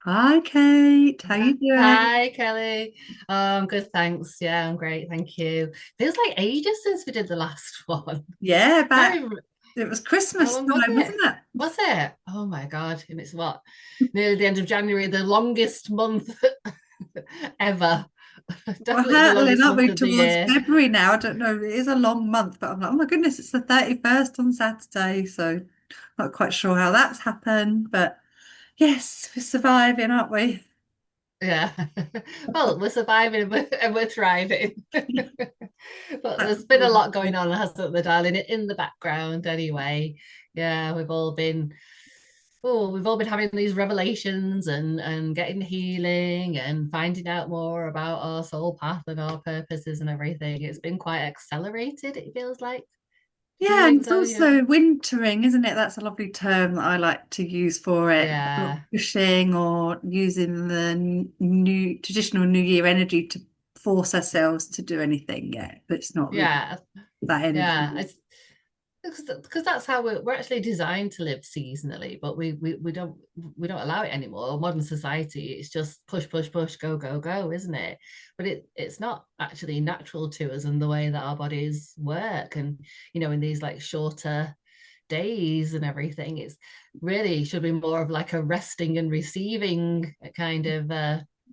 Hi, Kate. How you doing? Hi, Kelly. I'm good, thanks. Yeah, I'm great, thank you. Feels like ages since we did the last one. Yeah, Can't back. even, It was how Christmas long was time, it? wasn't it? Was it? Oh my God. And it's what? Nearly the end of January, the longest month ever. We're Definitely the hurtling, longest aren't month we, of the towards year. February now? I don't know. It is a long month, but I'm like, oh my goodness, it's the 31st on Saturday. So not quite sure how that's happened, but yes, we're surviving, aren't we? Yeah. Well, we're surviving and we're thriving. But there's been a lot going Absolutely. on, hasn't there, darling? In the background, anyway. Yeah, we've all been having these revelations and getting healing and finding out more about our soul path and our purposes and everything. It's been quite accelerated, it feels like. Do you Yeah, and think it's so? Yeah. also wintering, isn't it? That's a lovely term that I like to use for it. Not Yeah. pushing or using the new traditional New Year energy to force ourselves to do anything yet. But it's not really Yeah. that energy. Yeah. Because that's how we're actually designed to live seasonally, but we don't allow it anymore. Modern society, it's just push, push, push, go, go, go, isn't it? But it's not actually natural to us and the way that our bodies work, and in these like shorter days and everything, it's really should be more of like a resting and receiving kind of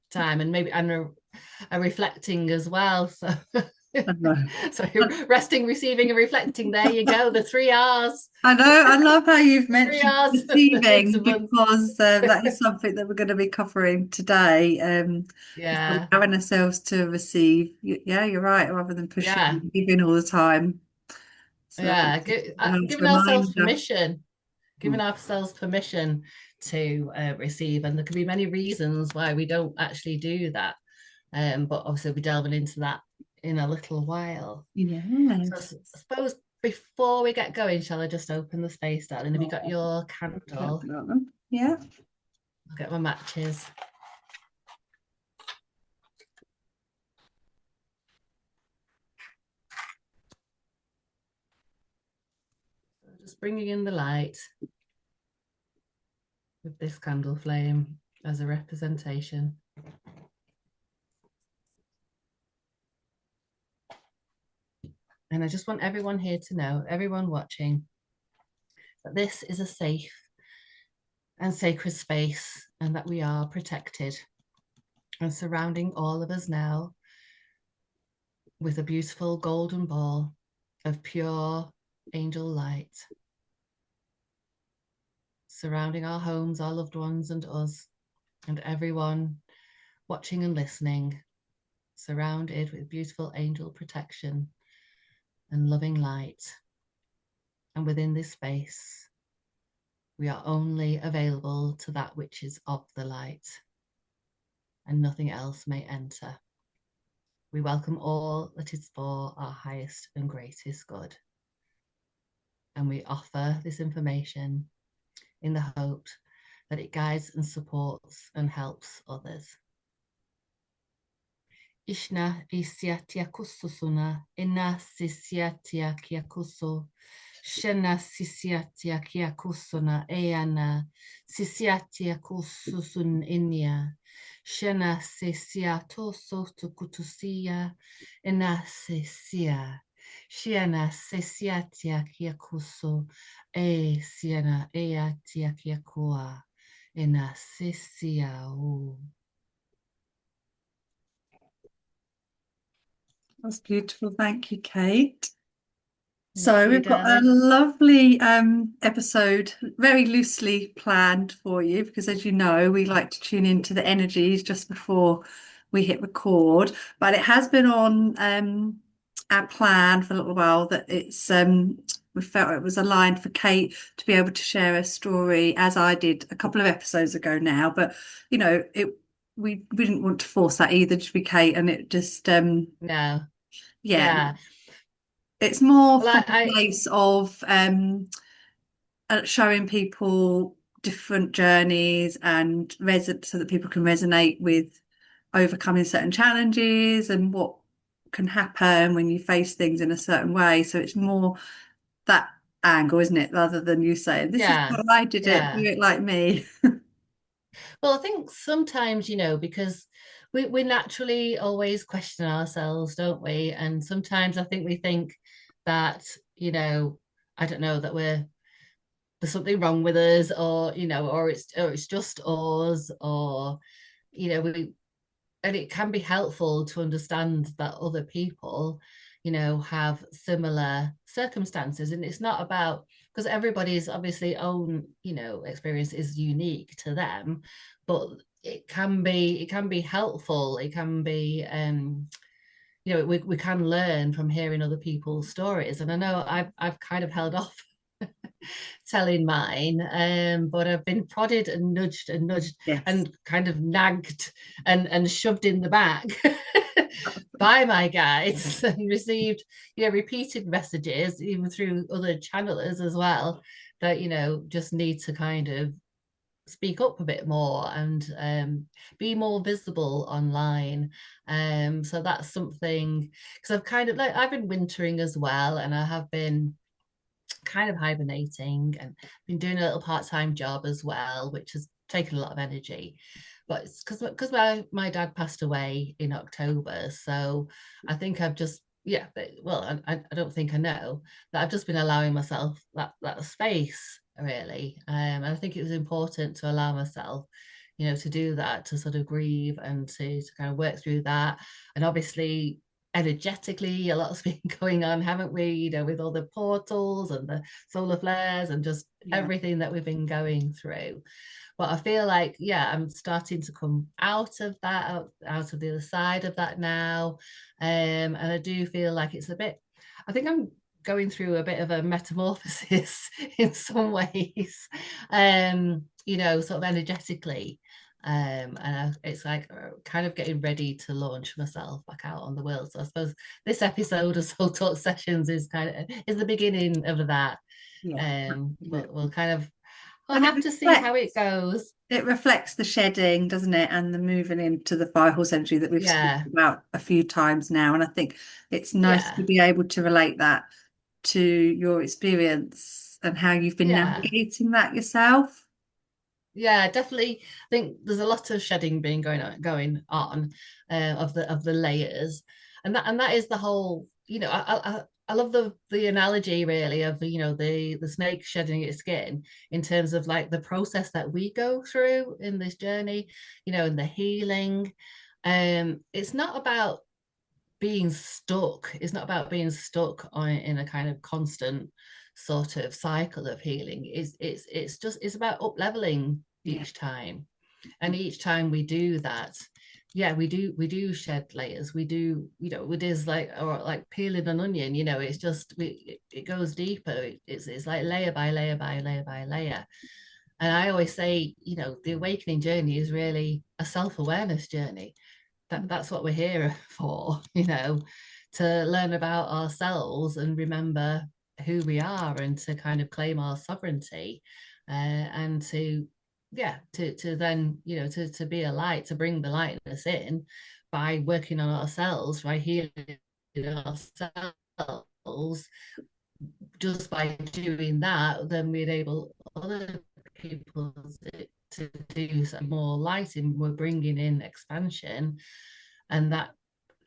time, and maybe a reflecting as well. So I know. so resting, receiving, and reflecting. There you go. The three R's. I know. I love how you've The three mentioned R's that makes receiving a month. because that is something that we're going to be covering today. Just Yeah. allowing ourselves to receive. Yeah, you're right. Rather than pushing Yeah. and giving all the time. So Yeah. it's a nice Giving ourselves reminder. permission. Giving ourselves permission to receive. And there can be many reasons why we don't actually do that. But obviously, we'll be delving into that in a little while. So Yes. I suppose before we get going, shall I just open the space, darling? Have you got Oh, your okay, candle? got them. Yeah. I'll get my matches. So just bringing in the light with this candle flame as a representation. And I just want everyone here to know, everyone watching, that this is a safe and sacred space and that we are protected, and surrounding all of us now with a beautiful golden ball of pure angel light, surrounding our homes, our loved ones, and us, and everyone watching and listening, surrounded with beautiful angel protection and loving light. And within this space, we are only available to that which is of the light, and nothing else may enter. We welcome all that is for our highest and greatest good. And we offer this information in the hope that it guides and supports and helps others. Ishna isiatia kususuna, ina sisiatia kiakuso, shena sisiatia kiakusuna, eana sisiatia kususun inia, shena sisiato sotu kutusia, ina sisia, shiana sisiatia kiakuso, e siena eatia kiakua, ina sisia u. That's beautiful. Thank you, Kate. Thank So you, we've got a darling. lovely episode, very loosely planned for you, because as you know, we like to tune into the energies just before we hit record. But it has been on our plan for a little while that we felt it was aligned for Kate to be able to share her story as I did a couple of episodes ago now. But it we didn't want to force that either to be Kate, and it just No, yeah, yeah. it's more Well, from a place of showing people different journeys and so that people can resonate with overcoming certain challenges and what can happen when you face things in a certain way. So it's more that angle, isn't it? Rather than you saying, this is yeah, how I did it, do yeah, it like me. Well, I think sometimes, because we naturally always question ourselves, don't we? And sometimes I think we think that, I don't know, that there's something wrong with us, or, or it's just us, or, we and it can be helpful to understand that other people, have similar circumstances. And it's not about, because everybody's obviously own, experience is unique to them, but it can be helpful. It can be we can learn from hearing other people's stories. And I know I've kind of held off telling mine, but I've been prodded and nudged Yes. and kind of nagged and shoved in the back by my guides and received, repeated messages, even through other channelers as well, that, just need to kind of speak up a bit more and be more visible online. So that's something, because I've kind of like I've been wintering as well, and I have been kind of hibernating and been doing a little part-time job as well, which has taken a lot of energy. But it's because my dad passed away in October. So I think I've just, yeah, well, I don't think I know that I've just been allowing myself that space, really. And I think it was important to allow myself, to do that, to sort of grieve and to kind of work through that. And obviously energetically, a lot's been going on, haven't we? With all the portals and the solar flares and just Yeah. everything that we've been going through. But I feel like, yeah, I'm starting to come out of that, out of the other side of that now. And I do feel like it's a bit, I think I'm going through a bit of a metamorphosis in some ways, sort of energetically. It's like kind of getting ready to launch myself back out on the world. So I suppose this episode of Soul Talk Sessions is the beginning of that. Yeah. We'll Absolutely. kind of we'll And have to see how it goes. it reflects the shedding, doesn't it? And the moving into the fire horse energy that we've spoken Yeah, about a few times now. And I think it's nice to yeah, be able to relate that to your experience and how you've been yeah. navigating that yourself. Yeah, definitely. I think there's a lot of shedding being going on of the layers, and that is the whole. I love the analogy really of the snake shedding its skin in terms of like the process that we go through in this journey, and the healing. It's not about being stuck. It's not about being stuck in a kind of constant sort of cycle of healing. It's about up leveling Yeah. each time. And each time we do that, yeah, we do shed layers. We do, it is like, or like peeling an onion, it's just it goes deeper. It's like layer by layer by layer by layer. And I always say, the awakening journey is really a self-awareness journey. That's what we're here for, to learn about ourselves and remember who we are, and to kind of claim our sovereignty, and to, yeah, to then, to be a light, to bring the lightness in by working on ourselves, by healing ourselves. Just by doing that, then we'd able other people to do some more lighting. We're bringing in expansion, and that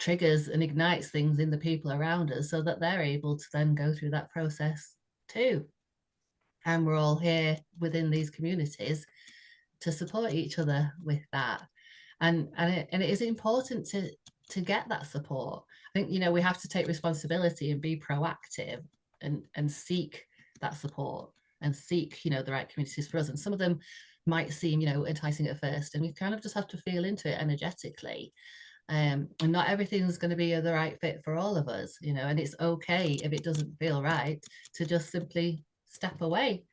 triggers and ignites things in the people around us, so that they're able to then go through that process too. And we're all here within these communities to support each other with that. And it is important to get that support. I think, we have to take responsibility and be proactive, and seek that support, and seek, the right communities for us. And some of them might seem, enticing at first, and we kind of just have to feel into it energetically. And not everything's going to be the right fit for all of us, and it's okay if it doesn't feel right, to just simply step away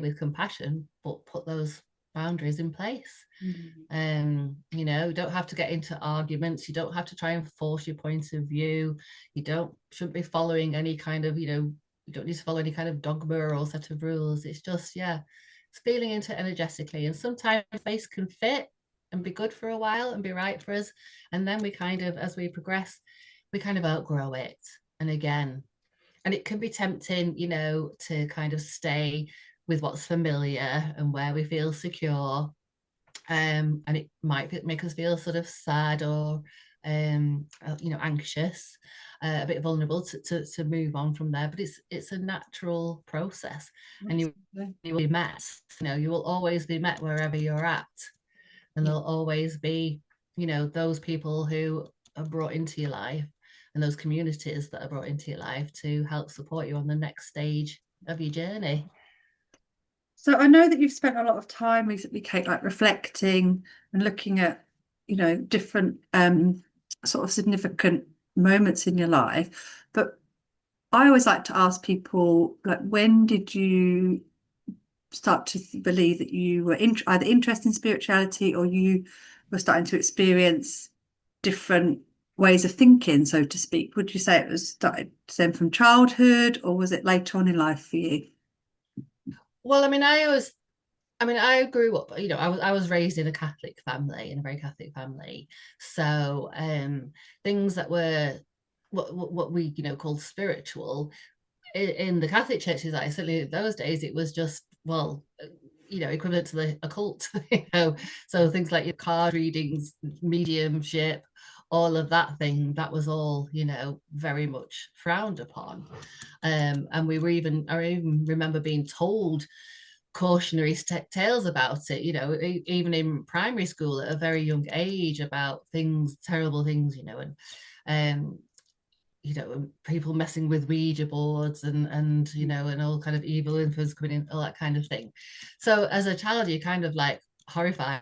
with compassion, but put those boundaries in place. Mm. You don't have to get into arguments. You don't have to try and force your point of view. Shouldn't be following any kind of, you don't need to follow any kind of dogma or set of rules. It's just, yeah, it's feeling into it energetically. And sometimes space can fit and be good for a while and be right for us. And then we kind of, as we progress, we kind of outgrow it. And again, and it can be tempting, to kind of stay with what's familiar and where we feel secure. And it might make us feel sort of sad or anxious, a bit vulnerable to move on from there. But it's a natural process, and Absolutely. you will be met. You will always be met wherever you're at, and Yeah. there'll always be those people who are brought into your life, and those communities that are brought into your life to help support you on the next stage of your journey. So I know that you've spent a lot of time recently, Kate, like reflecting and looking at, different sort of significant moments in your life. But I always like to ask people, like, when did you start to believe that you were either interested in spirituality or you were starting to experience different ways of thinking, so to speak? Would you say it was started then from childhood, or was it later on in life for you? Well, I grew up, I was raised in a Catholic family, in a very Catholic family. So things that were what we called spiritual in the Catholic churches, I certainly in those days, it was just, well, equivalent to the occult, So things like your card readings, mediumship, all of that thing, that was all, very much frowned upon. And I even remember being told cautionary tales about it, even in primary school at a very young age, about things, terrible things, and people messing with Ouija boards and and all kind of evil influence coming in, all that kind of thing. So as a child, you're kind of like horrified,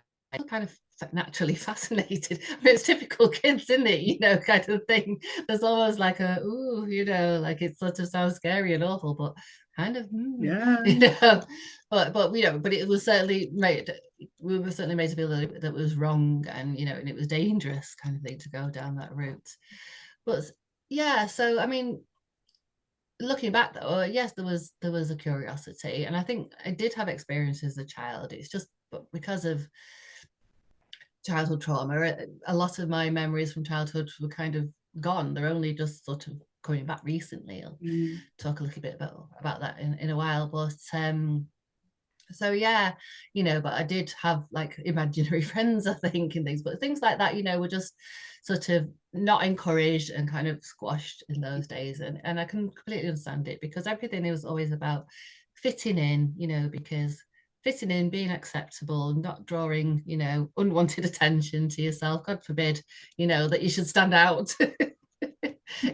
kind of naturally fascinated. I mean, it's typical kids, isn't it? Kind of thing. There's almost like like it sort of sounds scary and awful, but kind of, Yeah. but it was certainly made. We were certainly made to feel that was wrong, and and it was dangerous, kind of thing, to go down that route. But yeah, so I mean, looking back though, yes, there was a curiosity, and I think I did have experiences as a child. It's just, but because of childhood trauma, a lot of my memories from childhood were kind of gone. They're only just sort of coming back recently. I'll Mm. talk a little bit about that in a while, but so yeah, but I did have like imaginary friends, I think, and things, but things like that, were just sort of not encouraged and kind of squashed in those days. And I can completely understand it, because everything was always about fitting in, because fitting in, being acceptable, not drawing, unwanted attention to yourself. God forbid, that you should stand out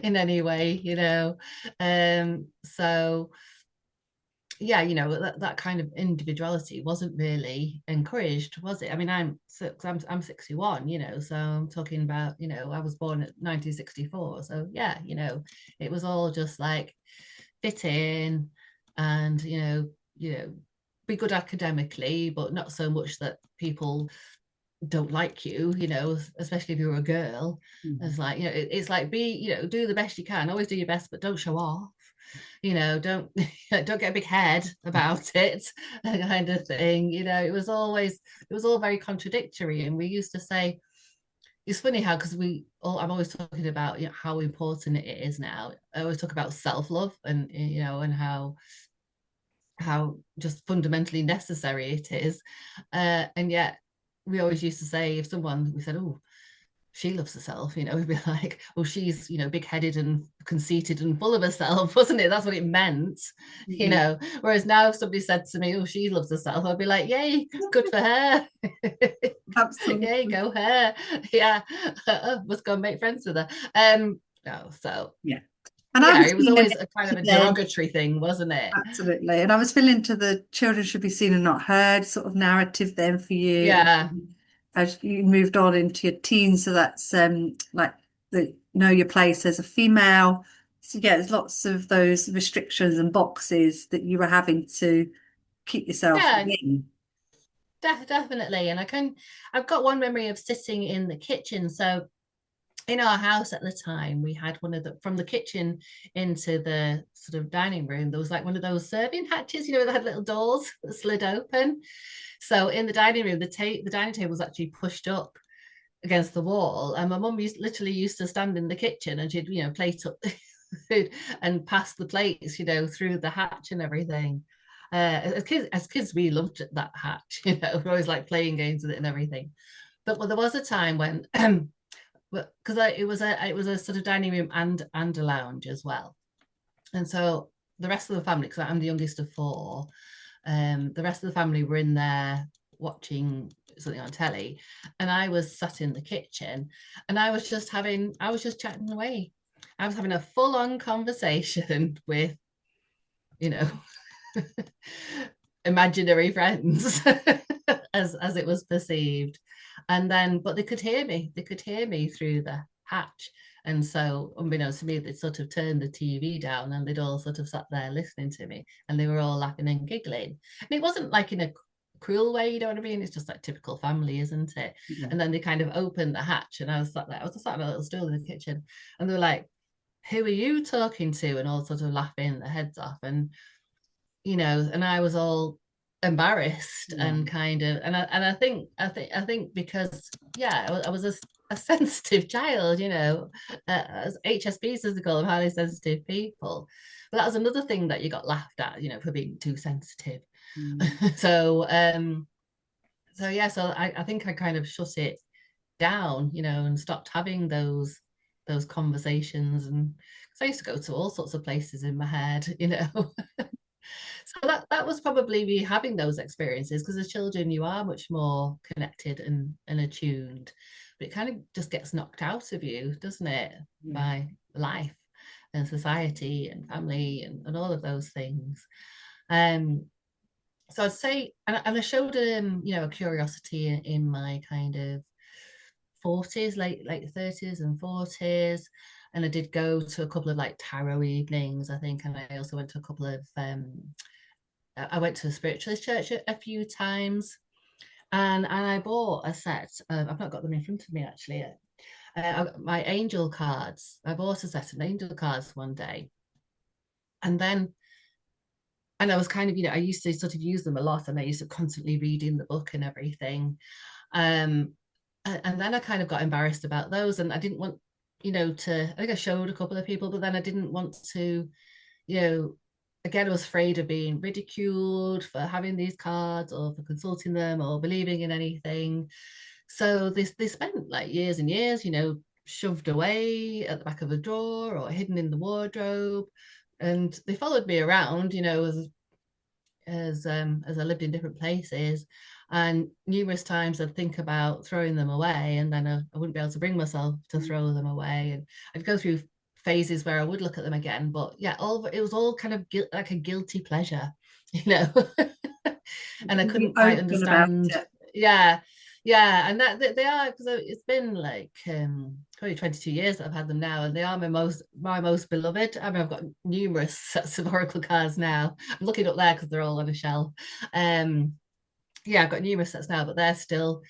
in any way, so yeah, that kind of individuality wasn't really encouraged, was it? I mean, I'm 61, so I'm talking about, I was born at 1964. So yeah, it was all just like fit in and, be good academically, but not so much that people don't like you, especially if you're a girl. Mm. It's like, it's like, do the best you can, always do your best, but don't show off, don't don't get a big head about it, kind of thing. It was all very contradictory. And we used to say, it's funny how, because I'm always talking about, how important it is now. I always talk about self-love, and and how just fundamentally necessary it is. And yet we always used to say, if someone, we said, oh, she loves herself, we'd be like, well, she's, big-headed and conceited and full of herself, wasn't it? That's what it meant, Mm. Whereas now, if somebody said to me, oh, she loves herself, I'd be like, yay, good for her. Yay, Absolutely. go her. Yeah. Must go and make friends with her. No, so Yeah. And I yeah, was it was feeling always it a kind of a then, derogatory thing, wasn't it? absolutely. And I was feeling to the children should be seen and not heard sort of narrative then for you. And Yeah. as you moved on into your teens, so that's like the know your place as a female. So yeah, there's lots of those restrictions and boxes that you were having to keep yourself Yeah, within. definitely. And I've got one memory of sitting in the kitchen. So in our house at the time, we had one of the, from the kitchen into the sort of dining room, there was like one of those serving hatches, that had little doors that slid open. So in the dining room, the dining table was actually pushed up against the wall, and my mum literally used to stand in the kitchen, and she'd plate up food and pass the plates, through the hatch and everything. As kids, we loved that hatch. We always like playing games with it and everything. But well, there was a time when, because it was a sort of dining room and a lounge as well, and so the rest of the family, because I'm the youngest of four, the rest of the family were in there watching something on telly, and I was sat in the kitchen, and I was just chatting away. I was having a full-on conversation with, you know, imaginary friends, as it was perceived. And then, but they could hear me. They could hear me through the hatch. And so, unbeknownst to me, they'd sort of turned the TV down and they'd all sort of sat there listening to me and they were all laughing and giggling. And it wasn't like in a cruel way, you know what I mean? It's just like typical family, isn't it? Yeah. And then they kind of opened the hatch and I was sat on a little stool in the kitchen and they were like, who are you talking to? And all sort of laughing their heads off. And I was all embarrassed Yeah. and kind of, and I think because, yeah, I was a sensitive child, as HSPs, as they call them, highly sensitive people. But that was another thing that you got laughed at, for being too sensitive. Mm. So I think I kind of shut it down, and stopped having those conversations. And so I used to go to all sorts of places in my head. So that was probably me having those experiences, because as children you are much more connected and attuned, but it kind of just gets knocked out of you, doesn't it, Yeah. by life and society and family and all of those things. Um, so I'd say, and I showed a curiosity in my kind of 40s, late 30s and 40s. And I did go to a couple of like tarot evenings, I think, and I also went to a couple of I went to a spiritualist church a few times, and I bought a set of, I've not got them in front of me actually. My angel cards. I bought a set of angel cards one day, and then and I was kind of, I used to sort of use them a lot, and I used to constantly reading the book and everything. Um, and then I kind of got embarrassed about those, and I didn't want, I think I showed a couple of people, but then I didn't want to, you know, again, I was afraid of being ridiculed for having these cards or for consulting them or believing in anything. So they spent like years and years, shoved away at the back of a drawer or hidden in the wardrobe. And they followed me around, as I lived in different places. And numerous times I'd think about throwing them away, and then I wouldn't be able to bring myself to throw them away. And I'd go through phases where I would look at them again. But yeah, it was all kind of like a guilty pleasure, you know. And I Being couldn't quite open about understand. it. Yeah, yeah, and that they are, because it's been like probably 22 years that I've had them now, and they are my most beloved. I mean, I've got numerous sets of oracle cards now. I'm looking up there because they're all on a shelf. Um, yeah, I've got numerous sets now, but they're still,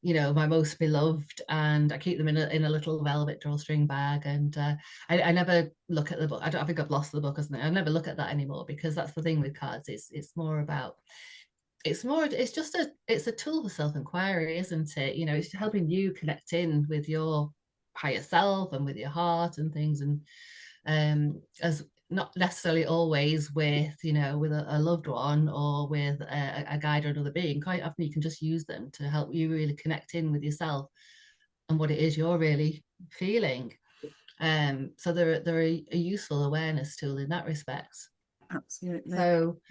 my most beloved, and I keep them in a little velvet drawstring bag. And I never look at the book. I think I've lost the book, isn't it? I never look at that anymore, because that's the thing with cards. It's a tool for self-inquiry, isn't it? It's helping you connect in with your higher self and with your heart and things. And as not necessarily always with a loved one or with a guide or another being. Quite often you can just use them to help you really connect in with yourself and what it is you're really feeling. So they're a useful awareness tool in that respect. Absolutely. So,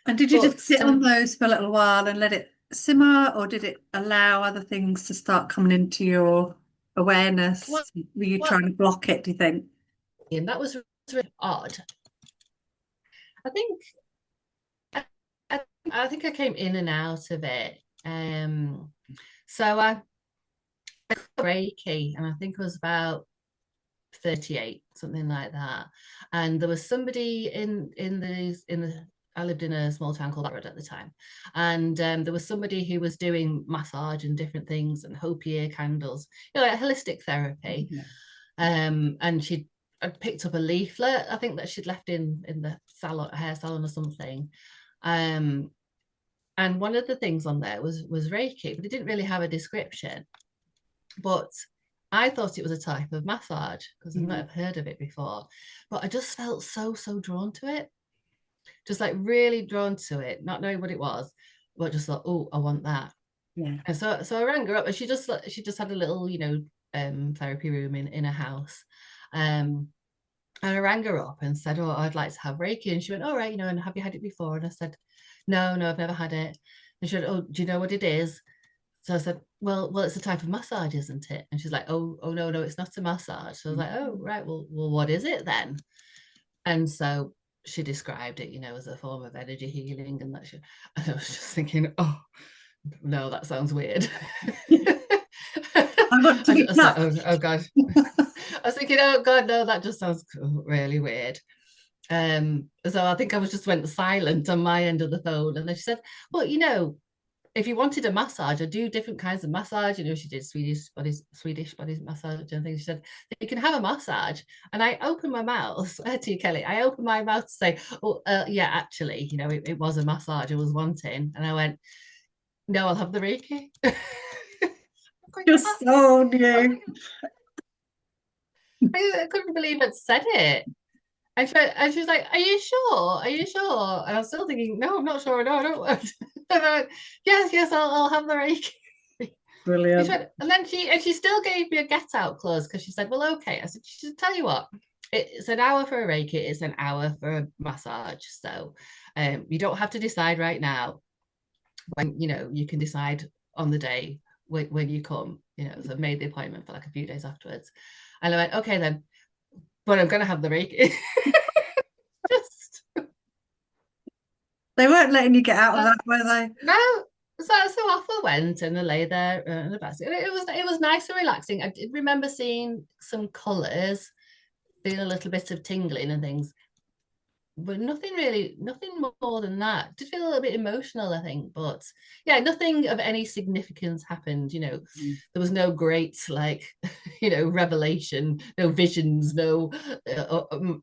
And did you just but sit on those for a little while and let it simmer, or did it allow other things to start coming into your what awareness? Were you what trying to block it, do you think? and that was really odd. I think I, I think I came in and out of it. So I Reiki, and I think I was about 38, something like that. And there was somebody in the I lived in a small town called Atwood at the time, and there was somebody who was doing massage and different things and Hopi ear candles, like holistic therapy. Yeah. And I'd picked up a leaflet, I think, that she'd left in the salon, hair salon or something. Um, and one of the things on there was Reiki, but it didn't really have a description. But I thought it was a type of massage because I've Mm. not heard of it before. But I just felt so drawn to it. just like really drawn to it, not knowing what it was, but just thought, oh, I want that. Yeah. And so I rang her up, and she just had a little, therapy room in a house. Um, and I rang her up and said, oh, I'd like to have Reiki. And she went, all right, and have you had it before? And I said, no, no, I've never had it. And she went, oh, do you know what it is? So I said, well, it's a type of massage, isn't it? And she's like, oh, no, no, it's not a massage. So I was like, oh, right, well, what is it then? And so she described it, as a form of energy healing, and and I was just thinking, oh, no, that sounds weird. I want to I be was like, touched. oh God. I was thinking, oh God, no, that just sounds really weird. So I think I was just went silent on my end of the phone. And then she said, well, if you wanted a massage, I do different kinds of massage. She did Swedish body massage and things. She said, you can have a massage. And I opened my mouth, swear to you, Kelly, I opened my mouth to say, oh, yeah, actually, it was a massage I was wanting. And I went, no, I'll have the Reiki. Going, You're "Ah." so new. I couldn't believe I'd said it. And she was like, "Are you sure? Are you sure?" And I was still thinking, "No, I'm not sure. No, I don't." And I went, "Yes, yes, I'll have the Reiki." And, Brilliant. she still gave me a get out clause because she said, "Well, okay." I said, "She said, tell you what, it's an hour for a Reiki, it's an hour for a massage. So, you don't have to decide right now. When you can decide on the day when you come. So I made the appointment for like a few days afterwards, and I went, okay then, but I'm gonna have the Reiki." Just They weren't letting you get out of uh, that, were they? no. So off I went, and I lay there in the basket. It was nice and relaxing. I did remember seeing some colours, feeling a little bit of tingling and things, but nothing more than that. Did feel a little bit emotional, I think, but yeah, nothing of any significance happened. Mm. There was no great like, revelation, no visions, no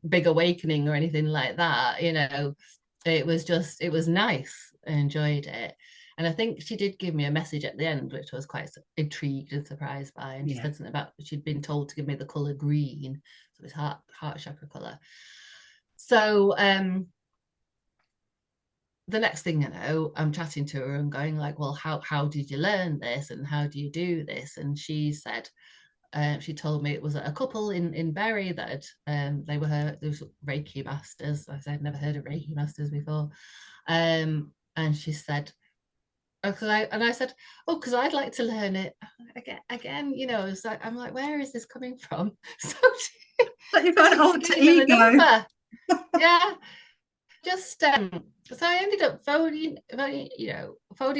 big awakening or anything like that. It was nice. I enjoyed it. And I think she did give me a message at the end, which I was quite intrigued and surprised by. And she Yeah. said something about she'd been told to give me the color green, so it's heart chakra color. So the next thing I know, I'm chatting to her and going like, well, how did you learn this and how do you do this? And she said, she told me it was a couple in Bury that they was Reiki masters. I said I'd never heard of Reiki masters before. And she said, I said, oh, because I'd like to learn it again. It's like I'm like, where is this coming from? So she, But you've so got she, an she alter gave me the ego. number. Yeah, just so I ended up phoning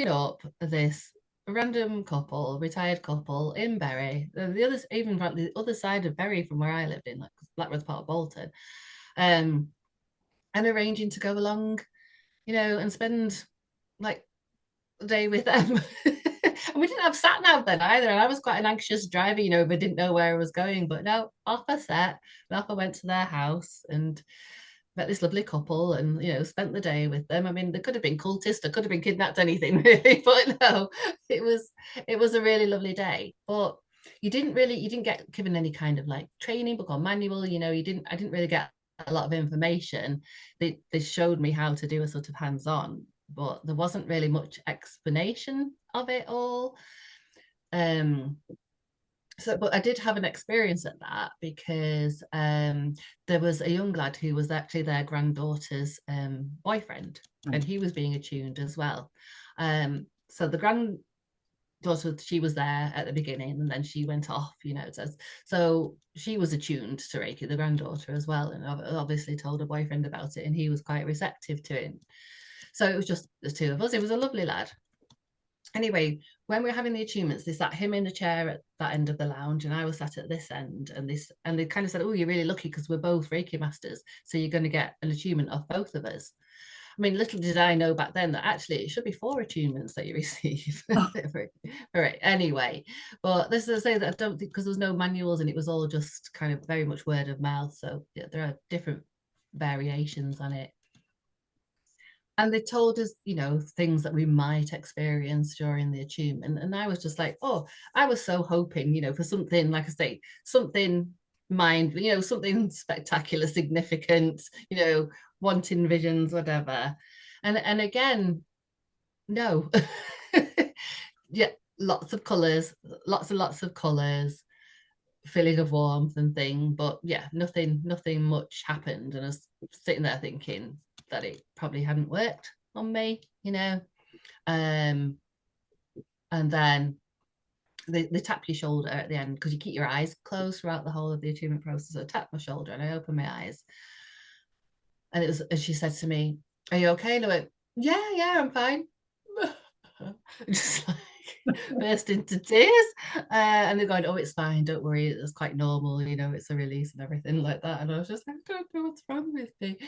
up this random couple, retired couple in Bury, the others even from the other side of Bury from where I lived in, like Blackroads part of Bolton, um, and arranging to go along, and spend like the day with them. And we didn't have sat nav then either, and I was quite an anxious driver, but didn't know where I was going. But no, off I set, and off I went to their house and met this lovely couple and spent the day with them. I mean, they could have been cultists, they could have been kidnapped, anything really, but no, it was a really lovely day. But you didn't get given any kind of like training book or manual. I didn't really get a lot of information. They showed me how to do a sort of hands-on, but there wasn't really much explanation of it all. um but I did have an experience at that because there was a young lad who was actually their granddaughter's boyfriend, Mm. and he was being attuned as well. So the granddaughter, she was there at the beginning, and then she went off. So she was attuned to Reiki, the granddaughter as well, and obviously told her boyfriend about it, and he was quite receptive to it. So it was just the two of us. It was a lovely lad. Anyway, when we were having the attunements, they sat him in a chair at that end of the lounge, and I was sat at this end. And they kind of said, "Oh, you're really lucky because we're both Reiki masters, so you're going to get an attunement off both of us." I mean, little did I know back then that actually it should be 4 attunements that you receive. Oh, All right. Anyway, but this is to say that I don't think because there's no manuals and it was all just kind of very much word of mouth. So yeah, there are different variations on it, and they told us things that we might experience during the attunement, and I was just like, oh, I was so hoping for something, like I say, something mind, something spectacular, significant, wanting visions, whatever. And again, no. Yeah, lots of colours, lots and lots of colours, feeling of warmth and thing, but yeah, nothing much happened. And I was sitting there thinking that it probably hadn't worked on me, Um, and then they tap your shoulder at the end because you keep your eyes closed throughout the whole of the attunement process. So I tapped my shoulder and I opened my eyes, and she said to me, "Are you okay?" And I went, "Yeah, I'm fine." Just like burst into tears, and they're going, "Oh, it's fine, don't worry, it's quite normal, it's a release and everything like that." And I was just like, "I don't know what's wrong with me."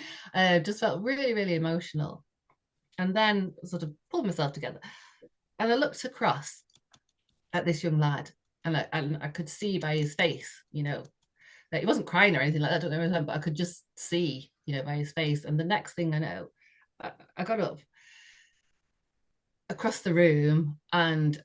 Just felt really, really emotional, and then sort of pulled myself together, and I looked across at this young lad, and I could see by his face, that he wasn't crying or anything like that. I don't know, but I could just see, by his face. And the next thing I know, I got up across the room, and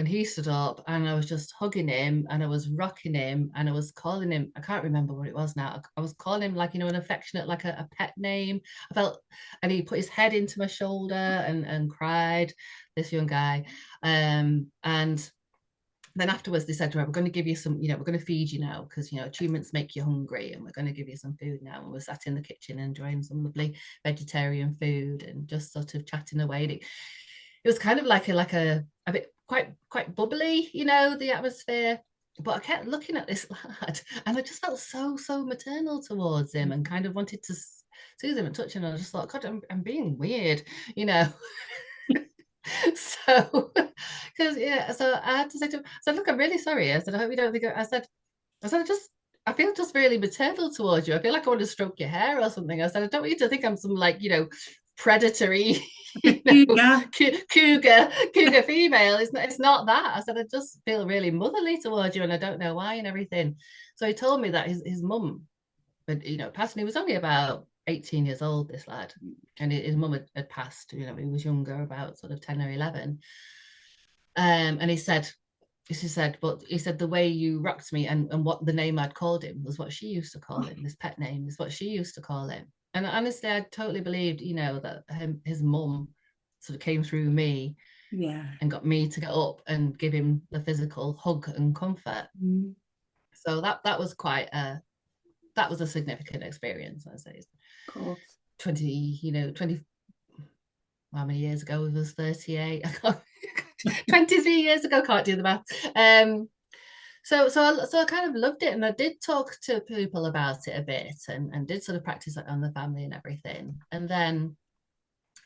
he stood up, and I was just hugging him, and I was rocking him, and I was calling him, I can't remember what it was now. I was calling him like, an affectionate, like a pet name. I felt, and he put his head into my shoulder and cried, this young guy. And then afterwards they said, right, we're going to give you some, we're going to feed you now because, attunements make you hungry, and we're going to give you some food now. And we sat in the kitchen enjoying some lovely vegetarian food and just sort of chatting away. It was kind of like a bit quite bubbly, the atmosphere. But I kept looking at this lad, and I just felt so maternal towards him, and kind of wanted to soothe him and touch him. And I just thought, God, I'm being weird, you know. So, because yeah, so I had to say to him, I said, "Look, I'm really sorry." I said, "I hope you don't think." I feel just really maternal towards you. I feel like I want to stroke your hair or something." I said, "I don't want you to think I'm some like, predatory, Yeah. cougar female. It's not that." I said, "I just feel really motherly towards you, and I don't know why and everything." So he told me that his mum, but passed, and he was only about 18 years old, this lad, and his mum had passed. He was younger, about sort of 10 or 11. And he said the way you rocked me, and what the name I'd called him was what she used to call him. This pet name is what she used to call him. And honestly, I totally believed, that his mum sort of came through me Yeah. and got me to get up and give him the physical hug and comfort. Mm, So that was a significant experience, I say. of course. 20, how many years ago? It was 38. 23 years ago, can't do the math. So I kind of loved it, and I did talk to people about it a bit, and did sort of practice it on the family and everything. And then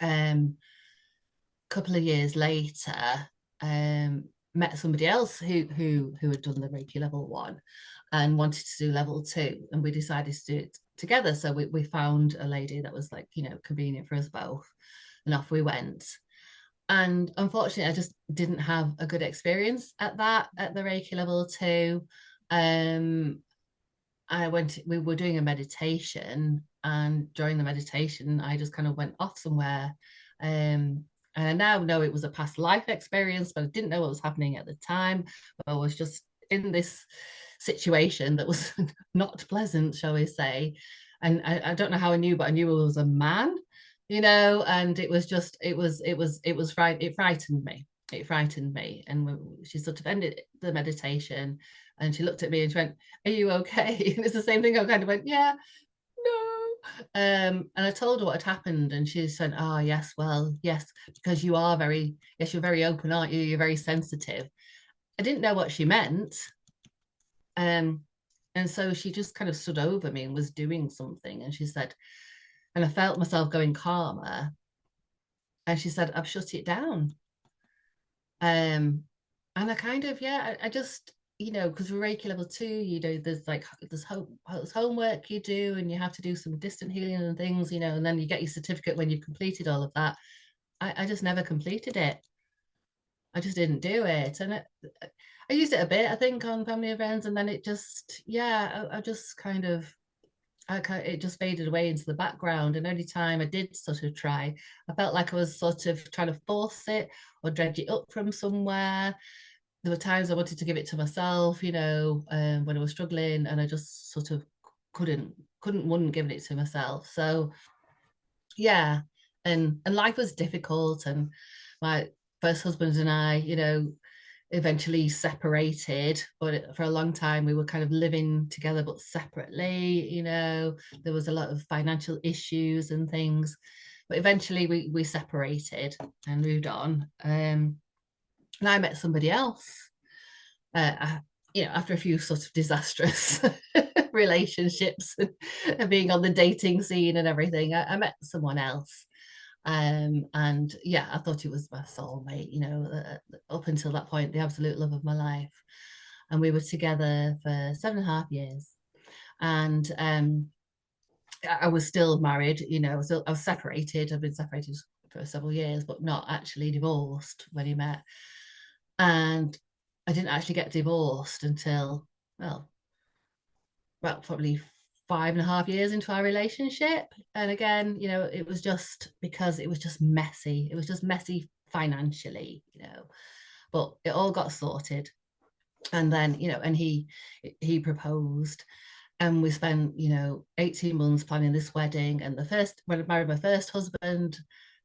a couple of years later, met somebody else who had done the Reiki level 1 and wanted to do level 2, and we decided to do it together. So we found a lady that was like, convenient for us both, and off we went. And unfortunately, I just didn't have a good experience at the Reiki level 2. um we were doing a meditation, and during the meditation I just kind of went off somewhere. And I now know it was a past life experience, but I didn't know what was happening at the time. I was just in this situation that was not pleasant, shall we say. And I don't know how I knew, but I knew it was a man, and it was just, it frightened me. It frightened me. And she sort of ended the meditation, and she looked at me and she went, "Are you okay?" And it's the same thing. I kind of went, "Yeah, no." And I told her what had happened, and she said, "Oh, yes, well, yes, because you're very open, aren't you? You're very sensitive." I didn't know what she meant. Um, and so she just kind of stood over me and was doing something. And she said, and I felt myself going calmer. And she said, "I've shut it down." Um, and I kind of, yeah, I just, because we're Reiki level 2, there's homework you do, and you have to do some distant healing and things, and then you get your certificate when you've completed all of that. I just never completed it. I just didn't do it. And I used it a bit, I think, on family events, and then it just, yeah, I just kind of, it just faded away into the background. And only time I did sort of try, I felt like I was sort of trying to force it or dredge it up from somewhere. there were times I wanted to give it to myself, when I was struggling, and I just sort of couldn't, wouldn't give it to myself. So yeah, and life was difficult, and my first husband and I, eventually separated, but for a long time we were kind of living together but separately. There was a lot of financial issues and things, but eventually we separated and moved on. And I met somebody else, uh, after a few sort of disastrous relationships and being on the dating scene and everything. I met someone else. And yeah, I thought it was my soulmate, up until that point, the absolute love of my life. And we were together for 7.5 years. And I was still married, I was separated. I've been separated for several years, but not actually divorced when he met. And I didn't actually get divorced until, well, probably 5.5 years into our relationship. And again, it was just because it was just messy. It was just messy financially, but it all got sorted. And then, and he proposed, and we spent 18 months planning this wedding. And when I married my first husband,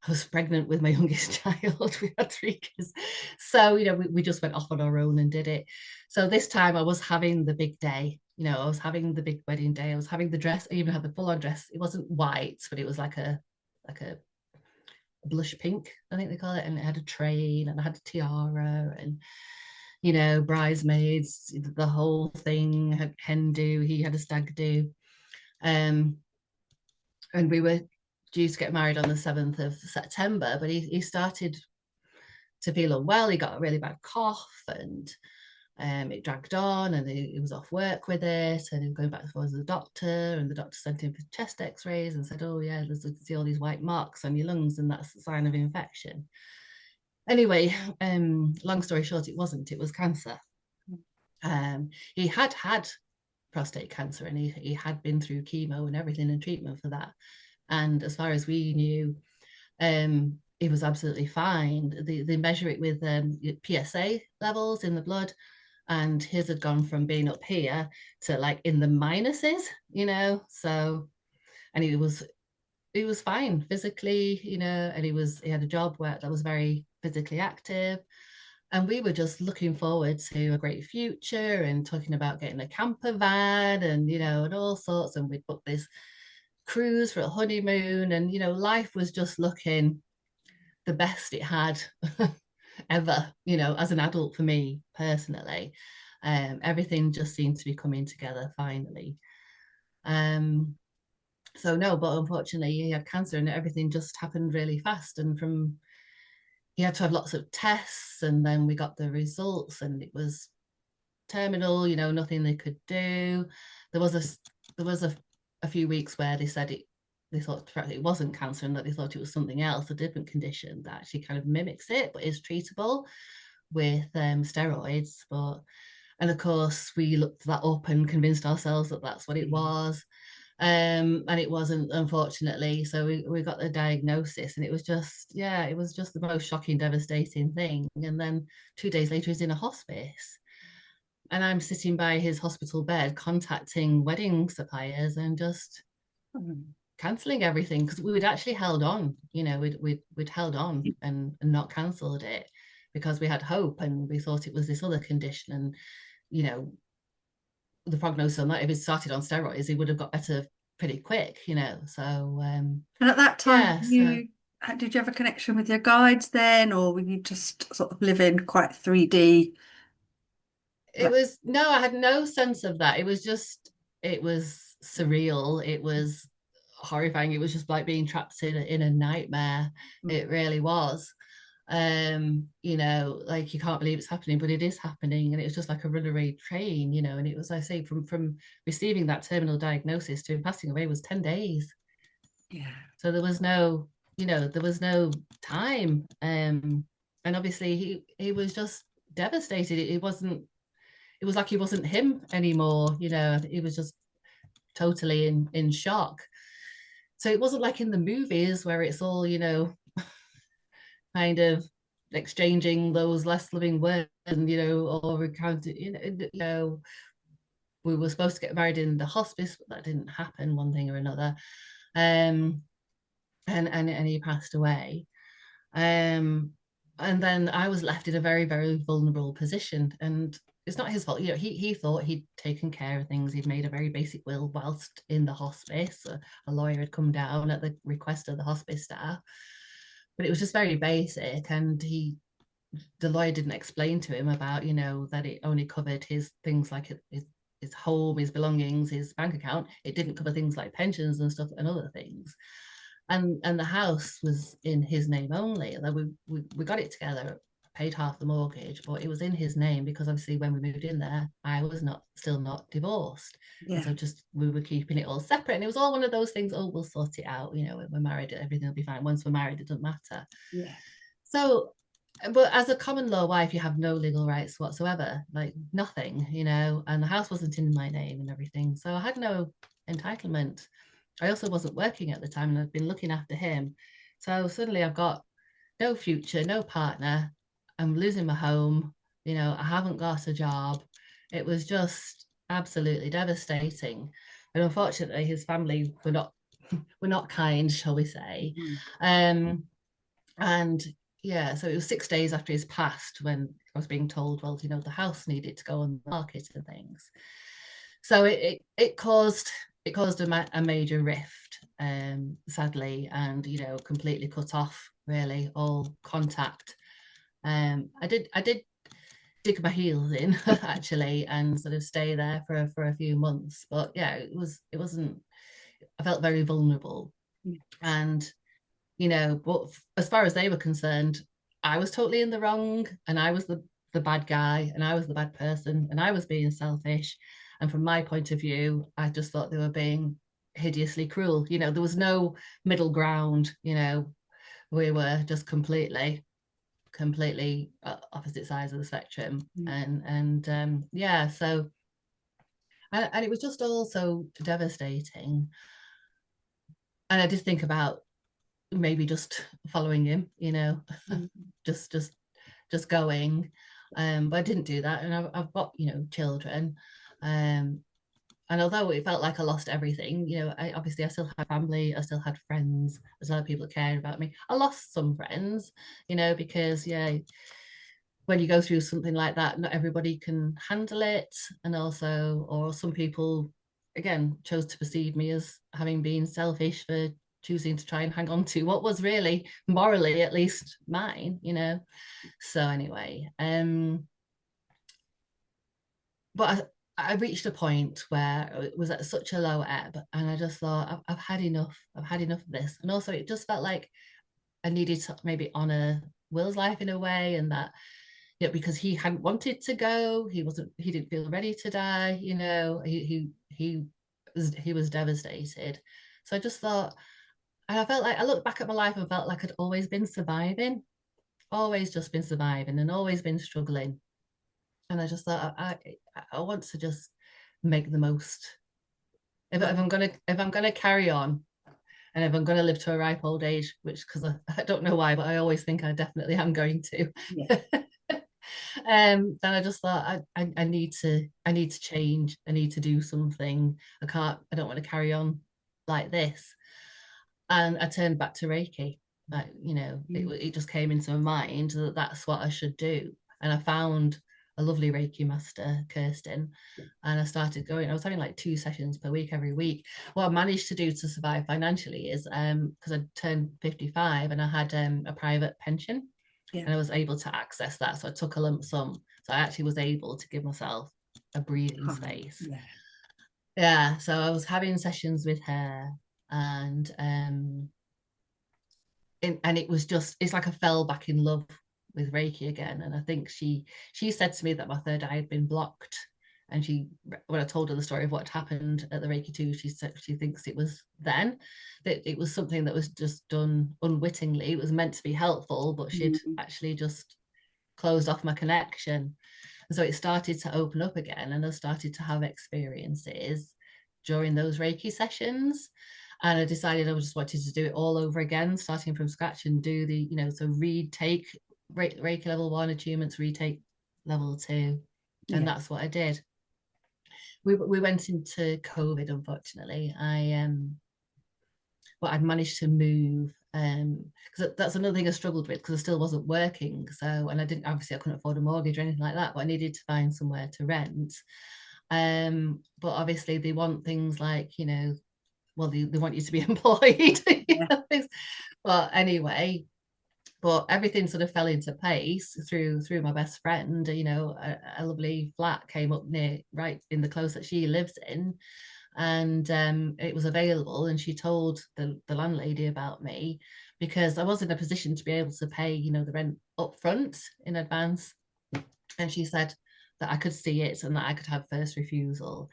I was pregnant with my youngest child. We had 3 kids, so we just went off on our own and did it. So this time I was having the big day. I was having the big wedding day. I was having the dress. I even had the full-on dress. It wasn't white, but it was like a blush pink, I think they call it, and it had a train, and I had a tiara, and bridesmaids, the whole thing. Had hen do. He had a stag do. Um, and we were due to get married on the 7th of September, but he started to feel unwell. He got a really bad cough, and it dragged on, and he was off work with it, and he was going back and forth to the doctor, and the doctor sent him for chest x-rays and said, oh yeah, there's, you can see all these white marks on your lungs, and that's a sign of infection. Anyway, long story short, it was cancer. He had prostate cancer, and he had been through chemo and everything and treatment for that. And as far as we knew, it was absolutely fine. They measure it with PSA levels in the blood, and his had gone from being up here to like in the minuses, So, and he was fine physically, and he had a job where that was very physically active. And we were just looking forward to a great future and talking about getting a camper van and all sorts. And we'd booked this cruise for a honeymoon, and life was just looking the best it had ever, as an adult for me personally. Everything just seemed to be coming together finally. Um, so no, but unfortunately he had cancer, and everything just happened really fast. And from he had to have lots of tests, and then we got the results, and it was terminal, nothing they could do. There was a few weeks where they said they thought it wasn't cancer, and that they thought it was something else, a different condition that actually kind of mimics it but is treatable with steroids. And of course we looked that up and convinced ourselves that that's what it was. And it wasn't, unfortunately. So we got the diagnosis, and it was just, yeah, it was just the most shocking, devastating thing. And then 2 days later he's in a hospice, and I'm sitting by his hospital bed contacting wedding suppliers and just cancelling everything, because we'd actually held on, we'd held on and not cancelled it because we had hope, and we thought it was this other condition. And you know the prognosis on that, if it started on steroids, he would have got better pretty quick. So And at that time, yeah, so did you have a connection with your guides then, or were you just sort of living quite 3D? it was, no, I had no sense of that. It was surreal. It was horrifying. It was just like being trapped in a nightmare. It really was. Like, you can't believe it's happening, but it is happening. And it was just like a runaway train, and it was, I say, from receiving that terminal diagnosis to passing away was 10 days. Yeah. So there was no time. And obviously he was just devastated. It was like he wasn't him anymore. He was just totally in shock. So it wasn't like in the movies where it's all, kind of exchanging those less loving words, and or recounting, we were supposed to get married in the hospice, but that didn't happen, one thing or another. Um, and he passed away. Um, and then I was left in a very, very vulnerable position. And it's not his fault. He thought he'd taken care of things. He'd made a very basic will whilst in the hospice. A lawyer had come down at the request of the hospice staff, but it was just very basic. And the lawyer didn't explain to him about, that it only covered his things like his home, his belongings, his bank account. It didn't cover things like pensions and stuff and other things. And the house was in his name only. Like we got it together, paid half the mortgage, but it was in his name because obviously when we moved in there, I was still not divorced. And Yeah. so just we were keeping it all separate. And it was all one of those things, oh, we'll sort it out, when we're married, everything will be fine. Once we're married, it doesn't matter. Yeah. So, but as a common law wife, you have no legal rights whatsoever, like nothing, and the house wasn't in my name and everything. So I had no entitlement. I also wasn't working at the time and I'd been looking after him. So suddenly I've got no future, no partner. I'm losing my home. I haven't got a job. It was just absolutely devastating. And unfortunately, his family were not kind, shall we say. Mm. Um, and yeah, so it was 6 days after his passed when I was being told, well, the house needed to go on the market and things. So it caused a major rift, sadly, and completely cut off really all contact. I did dig my heels in actually and sort of stay there for a few months, but yeah, it wasn't. I felt very vulnerable, Yeah. and but as far as they were concerned, I was totally in the wrong, and I was the bad guy, and I was the bad person, and I was being selfish. And from my point of view, I just thought they were being hideously cruel. There was no middle ground. We were just completely opposite sides of the spectrum. Mm. And yeah, so and it was just all so devastating. And I did think about maybe just following him, Mm. just just going. But I didn't do that, and I've got children. And although it felt like I lost everything, I still had family, I still had friends, I still had people that cared about me. I lost some friends, because yeah, when you go through something like that, not everybody can handle it, and also, or some people again chose to perceive me as having been selfish for choosing to try and hang on to what was really morally at least mine. So anyway, but I reached a point where it was at such a low ebb, and I just thought, I've had enough. I've had enough of this. And also, it just felt like I needed to maybe honor Will's life in a way, and that because he hadn't wanted to go, he didn't feel ready to die. He was devastated. So I just thought, and I felt like I looked back at my life and felt like I'd always been surviving, always just been surviving, and always been struggling. And I just thought, I want to just make the most. If I'm gonna carry on, and if I'm gonna live to a ripe old age, which because I don't know why, but I always think I definitely am going to. Yeah. Then I just thought I need to change. I need to do something. I don't want to carry on like this. And I turned back to Reiki. Like, Mm. it just came into my mind that that's what I should do. And I found a lovely Reiki master, Kirsten, and I started going. I was having like 2 sessions per week every week. What I managed to do to survive financially is because I turned 55 and I had a private pension, Yeah. and I was able to access that. So I took a lump sum. So I actually was able to give myself a breathing Time. space. Yeah. Yeah. So I was having sessions with her, and and it's like I fell back in love with Reiki again. And I think she said to me that my third eye had been blocked. And when I told her the story of what happened at the Reiki 2, she said she thinks it was then, that it was something that was just done unwittingly. It was meant to be helpful, but she'd Mm. actually just closed off my connection. And so it started to open up again, and I started to have experiences during those Reiki sessions. And I decided I just wanted to do it all over again, starting from scratch, and do so read, take Reiki level 1, attunements retake level 2, and Yeah. that's what I did. We went into COVID, unfortunately. But I'd managed to move, because that's another thing I struggled with, because I still wasn't working. So, and I didn't, obviously I couldn't afford a mortgage or anything like that, but I needed to find somewhere to rent. But obviously they want things like, well, they want you to be employed. Yeah. But anyway, but everything sort of fell into place through my best friend. A lovely flat came up near, right in the close that she lives in, and it was available. And she told the landlady about me, because I was in a position to be able to pay, the rent up front in advance. And she said that I could see it and that I could have first refusal,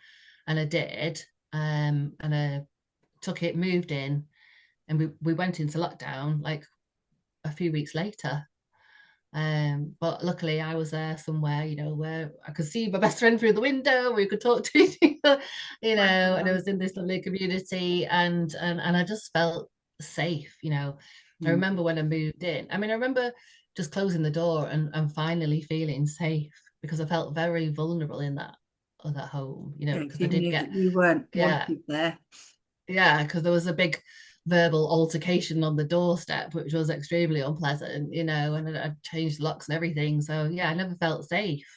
and I did. And I took it, moved in, and we went into lockdown like a few weeks later. But luckily I was there somewhere, where I could see my best friend through the window, we could talk to each other, and I was in this lovely community, and I just felt safe. I Mm. remember when I moved in. I mean, I remember just closing the door and finally feeling safe, because I felt very vulnerable in that home, Yes, because I you did knew get, that you weren't yeah, wanted there. yeah, because there was a big verbal altercation on the doorstep, which was extremely unpleasant, and I'd changed locks and everything. So yeah, I never felt safe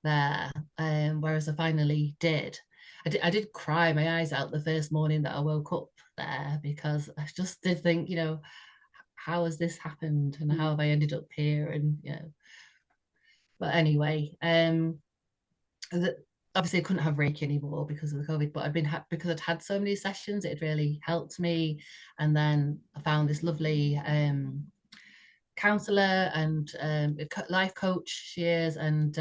there. Whereas I finally did. I did cry my eyes out the first morning that I woke up there, because I just did think, how has this happened and how Mm. have I ended up here? And but anyway, the, obviously I couldn't have Reiki anymore because of the COVID, but because I'd had so many sessions, it really helped me. And then I found this lovely counselor and life coach she is, and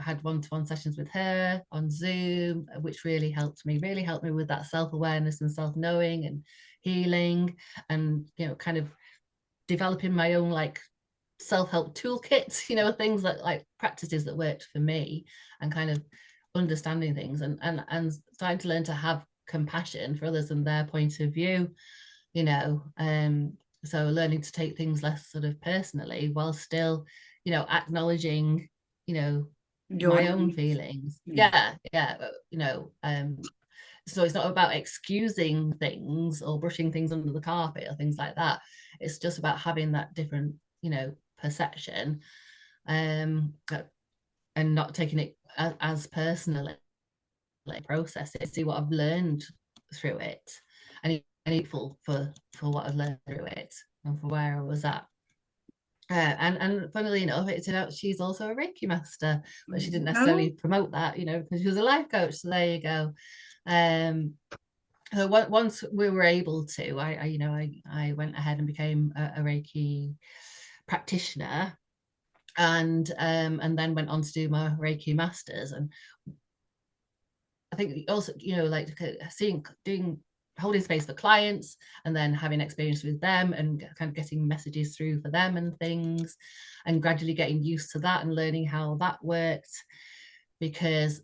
had one-to-one sessions with her on Zoom, which really helped me with that self-awareness and self-knowing and healing, and kind of developing my own like self-help toolkits, things like practices that worked for me, and kind of understanding things, and starting to learn to have compassion for others and their point of view, you know um so learning to take things less sort of personally, while still acknowledging you know Your my own needs. feelings. Yeah. Yeah, so it's not about excusing things or brushing things under the carpet or things like that. It's just about having that different perception, um and not taking it as personally. Process it, see what I've learned through it, and grateful for what I've learned through it and for where I was at. And funnily enough, it turned out she's also a Reiki master, but she didn't necessarily Oh, promote that, because she was a life coach. So there you go. Um, so once we were able to, I went ahead and became a Reiki practitioner, and then went on to do my Reiki masters. And I think also, like seeing, doing, holding space for clients, and then having experience with them, and kind of getting messages through for them and things, and gradually getting used to that and learning how that worked, because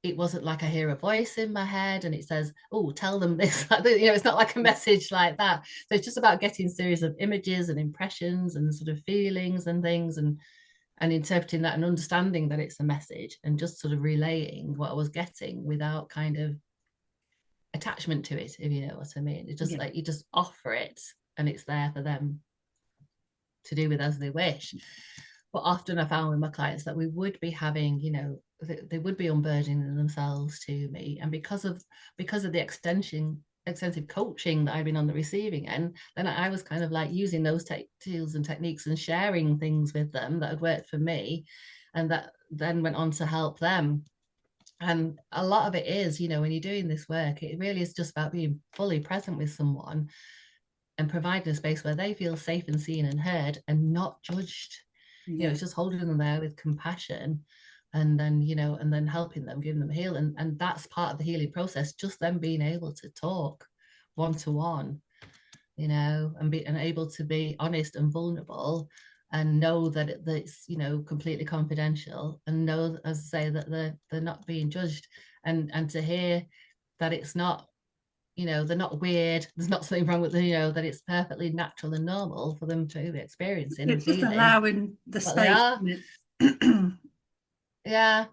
it wasn't like I hear a voice in my head and it says, oh, tell them this. It's not like a message like that. So it's just about getting a series of images and impressions and sort of feelings and things, and interpreting that and understanding that it's a message, and just sort of relaying what I was getting without kind of attachment to it, if you know what I mean. It's just yeah. like you just offer it, and it's there for them to do with as they wish. But often I found with my clients that we would be having, they would be unburdening themselves to me. And because of the extensive coaching that I've been on the receiving end, then I was kind of like using those tools and techniques and sharing things with them that had worked for me, and that then went on to help them. And a lot of it is, when you're doing this work, it really is just about being fully present with someone, and providing a space where they feel safe and seen and heard and not judged. Yeah. It's just holding them there with compassion, and then helping them, giving them heal. And that's part of the healing process, just them being able to talk one to one, and able to be honest and vulnerable, and know that it's completely confidential, and know, as I say, that they're not being judged, and to hear that it's not they're not weird. There's not something wrong with them, that it's perfectly natural and normal for them to be experiencing and It's just feeling allowing the what they space, are. isn't it? Yeah.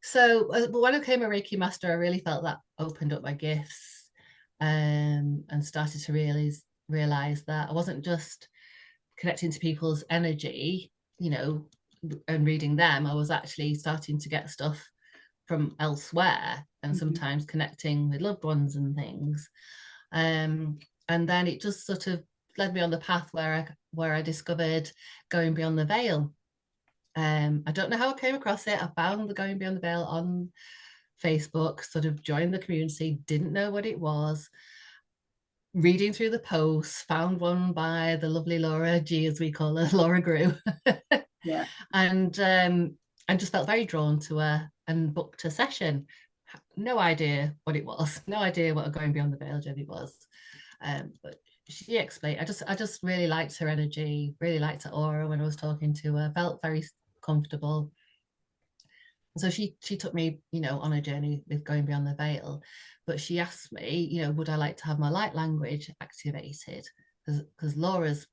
So when I became a Reiki master, I really felt that opened up my gifts, and started to realize that I wasn't just connecting to people's energy, and reading them. I was actually starting to get stuff from elsewhere, and Mhm. sometimes connecting with loved ones and things. Um, and then it just sort of led me on the path where I discovered going beyond the veil. I don't know how I came across it. I found the Going Beyond the Veil on Facebook, sort of joined the community, didn't know what it was. Reading through the posts, found one by the lovely Laura G, as we call her, Laura Grew, Yeah. and just felt very drawn to her and booked a session. No idea what it was, no idea what a Going Beyond the Veil journey was. But she explained. I just really liked her energy, really liked her aura when I was talking to her. Felt very comfortable. So she took me, on a journey with Going Beyond the Veil. But she asked me, would I like to have my light language activated? Because Laura's,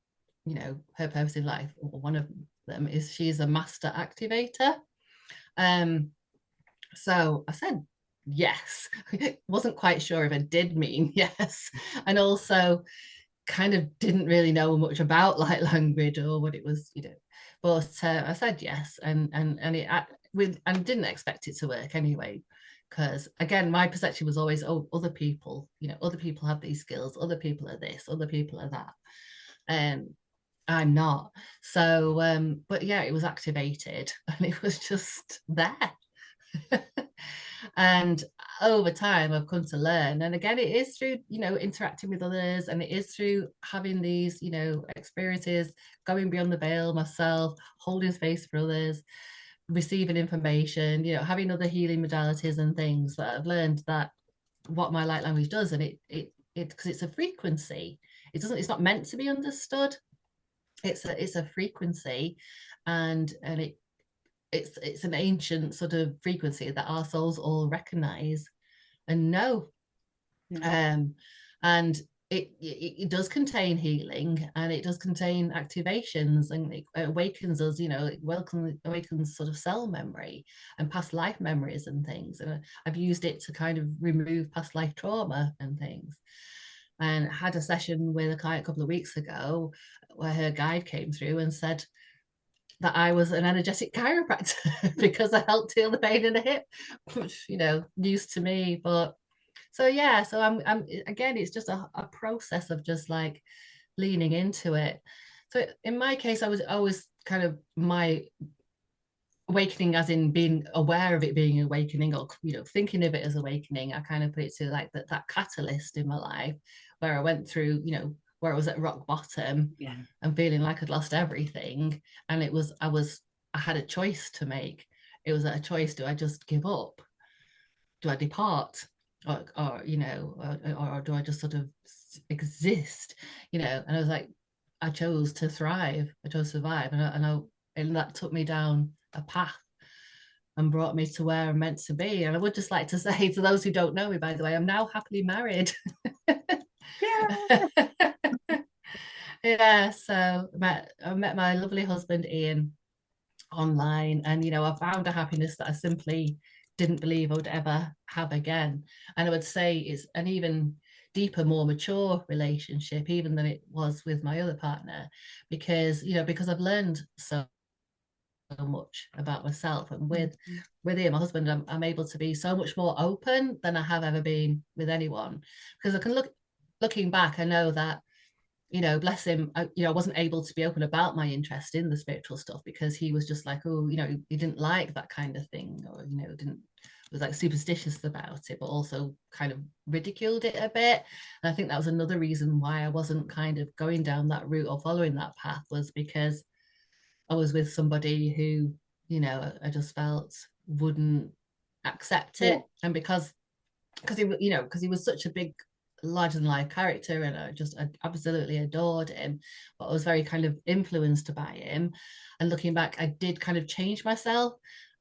her purpose in life, or one of them, is she's a master activator. Um, so I said yes. Wasn't quite sure if I did mean yes, and also kind of didn't really know much about light language or what it was, But I said yes, and it with and didn't expect it to work anyway, because again, my perception was always, oh, other people, other people have these skills, other people are this, other people are that, and I'm not. So, but yeah, it was activated, and it was just there. And over time I've come to learn, and again, it is through interacting with others, and it is through having these experiences, going beyond the veil myself, holding space for others, receiving information, having other healing modalities and things, that I've learned that what my light language does. And it because it's a frequency. It's not meant to be understood. It's a frequency, and it's an ancient sort of frequency that our souls all recognize and know. Yeah. um, and it does contain healing, and it does contain activations, and it awakens us, it awakens sort of cell memory and past life memories and things. And I've used it to kind of remove past life trauma and things. And I had a session with a client a couple of weeks ago where her guide came through and said that I was an energetic chiropractor because I helped heal the pain in the hip, which, news to me. But so yeah, so I'm again, it's just a process of just like leaning into it. So in my case, I was kind of my awakening, as in being aware of it being awakening, or thinking of it as awakening. I kind of put it to like that catalyst in my life where I went through, where I was at rock bottom Yeah. and feeling like I'd lost everything. And I had a choice to make. It was a choice: do I just give up? Do I depart? Or do I just sort of exist? And I was like, I chose to thrive. I chose to survive, and that took me down a path and brought me to where I'm meant to be. And I would just like to say, to those who don't know me, by the way, I'm now happily married. Yeah. Yeah, so I met my lovely husband Ian online, and I found a happiness that I simply didn't believe I would ever have again. And I would say it's an even deeper, more mature relationship even than it was with my other partner, because I've learned so much about myself. And with him, my husband, I'm able to be so much more open than I have ever been with anyone, because I can looking back, I know that, bless him, I wasn't able to be open about my interest in the spiritual stuff because he was just like, oh, he didn't like that kind of thing, or, didn't was like superstitious about it, but also kind of ridiculed it a bit. And I think that was another reason why I wasn't kind of going down that route or following that path, was because I was with somebody who, I just felt wouldn't accept Yeah. it. And because he was such a big, larger than life character, and I absolutely adored him, but I was very kind of influenced by him. And looking back, I did kind of change myself.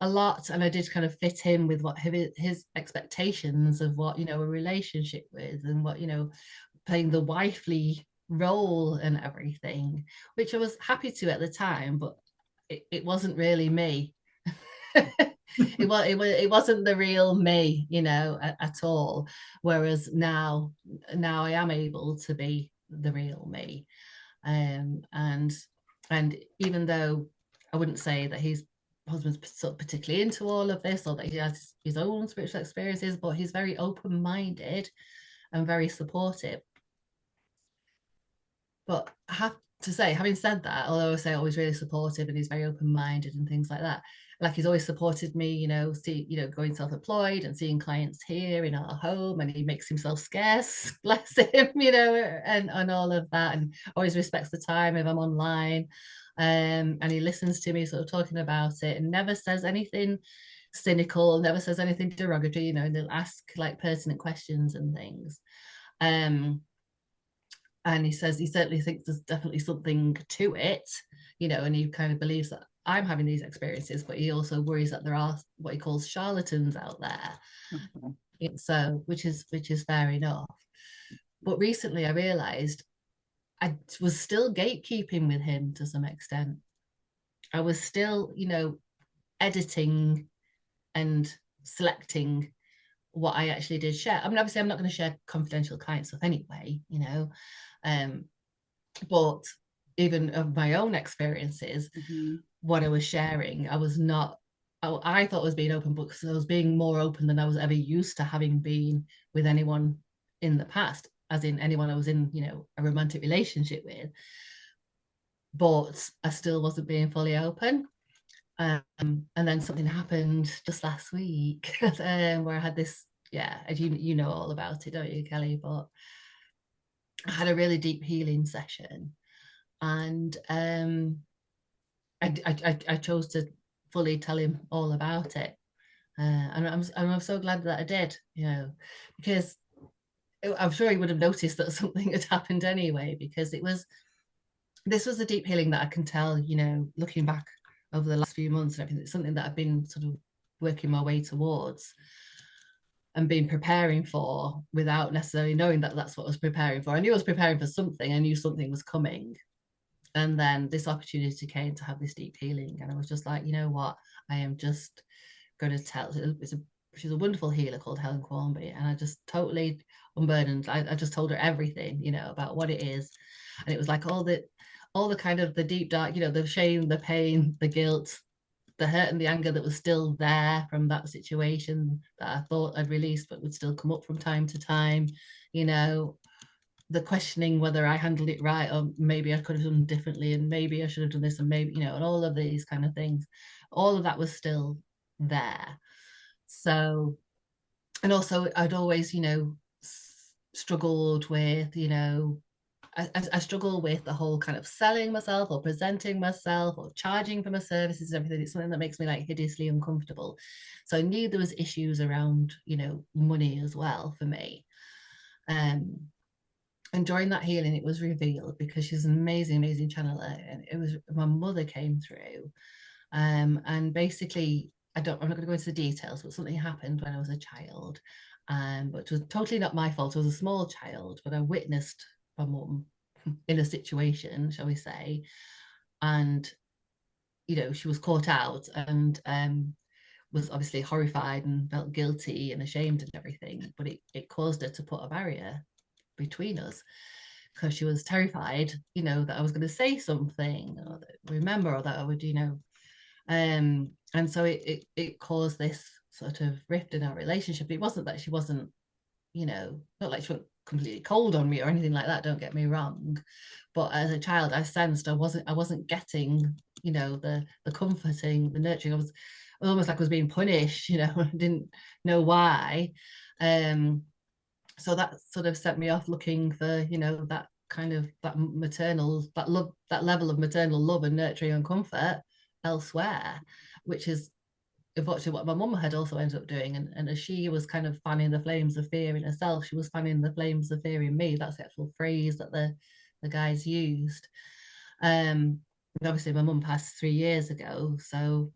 a lot, and I did kind of fit in with what his expectations of what, a relationship with, and what, playing the wifely role and everything, which I was happy to at the time, but it wasn't really me. It wasn't the real me, at all. Whereas now I am able to be the real me. And even though I wouldn't say that his husband's sort of particularly into all of this, or that he has his own spiritual experiences, but he's very open-minded and very supportive. But I have to say, having said that, although I say always really supportive and he's very open-minded and things like that, like he's always supported me, going self-employed and seeing clients here in our home, and he makes himself scarce, bless him, and all of that, and always respects the time if I'm online. And he listens to me sort of talking about it, and never says anything cynical, never says anything derogatory, and they'll ask like pertinent questions and things. And he says he certainly thinks there's definitely something to it, and he kind of believes that I'm having these experiences, but he also worries that there are what he calls charlatans out there. So, which is fair enough. But recently I realized I was still gatekeeping with him to some extent. I was still, editing and selecting what I actually did share. I mean, obviously, I'm not going to share confidential client stuff anyway, but even of my own experiences, what I was sharing, I was not. I thought I was being open, but I was being more open than I was ever used to having been with anyone in the past, as in anyone I was in, a romantic relationship with. But I still wasn't being fully open. And then something happened just last week where I had this, yeah, as you know all about it, don't you, Kelly? But I had a really deep healing session, and I chose to fully tell him all about it, and I'm so glad that I did, because I'm sure he would have noticed that something had happened anyway, because this was a deep healing that I can tell, looking back over the last few months and everything. It's something that I've been sort of working my way towards and been preparing for without necessarily knowing that that's what I was preparing for. I knew I was preparing for something. I knew something was coming. And then this opportunity came to have this deep healing. And I was just like, you know what? I am just going to tell. She's a wonderful healer called Helen Quarmby. And I just totally unburdened. I just told her everything, about what it is. And it was like all the kind of the deep dark, the shame, the pain, the guilt, the hurt and the anger that was still there from that situation that I thought I'd released, but would still come up from time to time, the questioning whether I handled it right, or maybe I could have done differently, and maybe I should have done this, and maybe, and all of these kind of things. All of that was still there. So, and also I'd always, struggled with, I struggle with the whole kind of selling myself or presenting myself or charging for my services and everything. It's something that makes me like hideously uncomfortable. So I knew there was issues around, money as well for me. And during that healing, it was revealed, because she's an amazing, amazing channeler. And it was my mother came through. And basically, I'm not going to go into the details, but something happened when I was a child. But it was totally not my fault. I was a small child, but I witnessed my mum in a situation, shall we say, and she was caught out, and was obviously horrified and felt guilty and ashamed and everything. But it caused her to put a barrier between us, because she was terrified, that I was going to say something, or that remember, or that I would, and so it caused this sort of rift in our relationship. It wasn't that she wasn't, not like she went completely cold on me or anything like that, don't get me wrong, but as a child I sensed I wasn't getting, the comforting, the nurturing. I was almost like I was being punished, I didn't know why. So that sort of set me off looking for, that kind of that maternal, that love, that level of maternal love and nurturing and comfort elsewhere, which is unfortunately what my mum had also ended up doing. And as she was kind of fanning the flames of fear in herself, she was fanning the flames of fear in me. That's the actual phrase that the guys used. And obviously my mum passed 3 years ago, so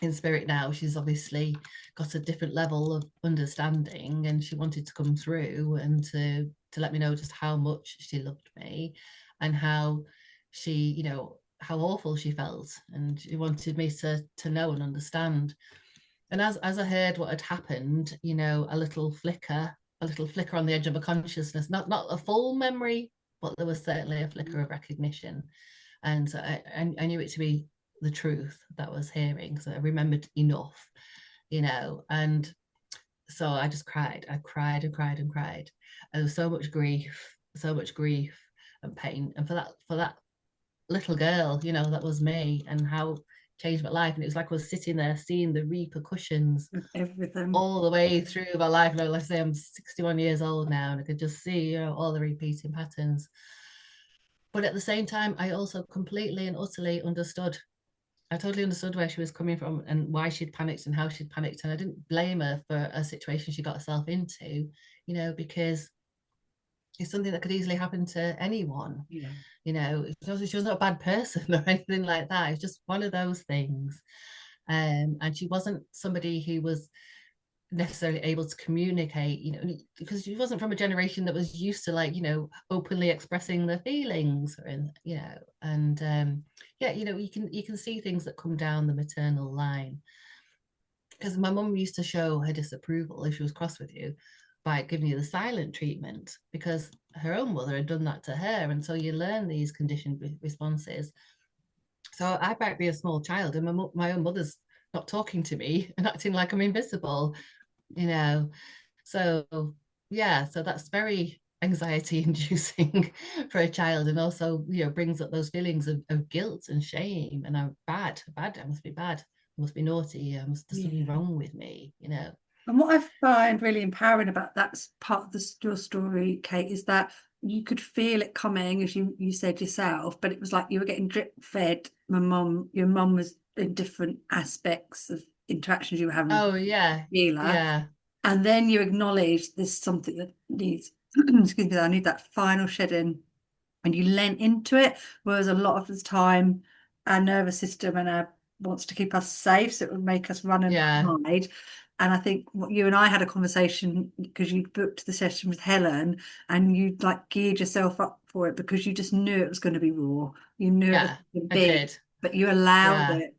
in spirit now. She's obviously got a different level of understanding, and she wanted to come through and to let me know just how much she loved me, and how she, how awful she felt, and she wanted me to know and understand. And as I heard what had happened, a little flicker on the edge of a consciousness, not a full memory, but there was certainly a flicker of recognition. And so I knew it to be the truth that I was hearing. So I remembered enough, and so I just cried. I cried and cried and cried. And there was so much grief and pain. And for that little girl, that was me, and how it changed my life. And it was like I was sitting there seeing the repercussions With everything. all the way through my life. Let's say I'm 61 years old now, and I could just see, all the repeating patterns. But at the same time, I also completely and utterly understood. I totally understood where she was coming from and why she'd panicked and how she'd panicked. And I didn't blame her for a situation she got herself into, because it's something that could easily happen to anyone. Yeah. She wasn't a bad person or anything like that. It's just one of those things. And she wasn't somebody who was necessarily able to communicate, because she wasn't from a generation that was used to, like, openly expressing their feelings, and yeah, you can see things that come down the maternal line, because my mum used to show her disapproval if she was cross with you by giving you the silent treatment, because her own mother had done that to her, and so you learn these conditioned responses. So I might be a small child, and my own mother's not talking to me and acting like I'm invisible, you know. So yeah, so that's very anxiety inducing for a child, and also, brings up those feelings of guilt and shame, and I'm bad, I must be bad, I must be naughty, there's something Yeah. wrong with me. And what I find really empowering about that part of your story, Kate, is that you could feel it coming, as you said yourself, but it was like you were getting drip fed. Your mum was in different aspects of interactions you were having with Oh yeah, healer, yeah, and then you acknowledge there's something that needs, excuse me, I need that final shedding, and you lent into it. Whereas a lot of the time, our nervous system and our wants to keep us safe, so it would make us run and yeah, hide. And I think what you and I had a conversation because you booked the session with Helen and you like geared yourself up for it because you just knew it was going to be raw. You knew it was yeah, going to I be, did. but you allowed Yeah, it.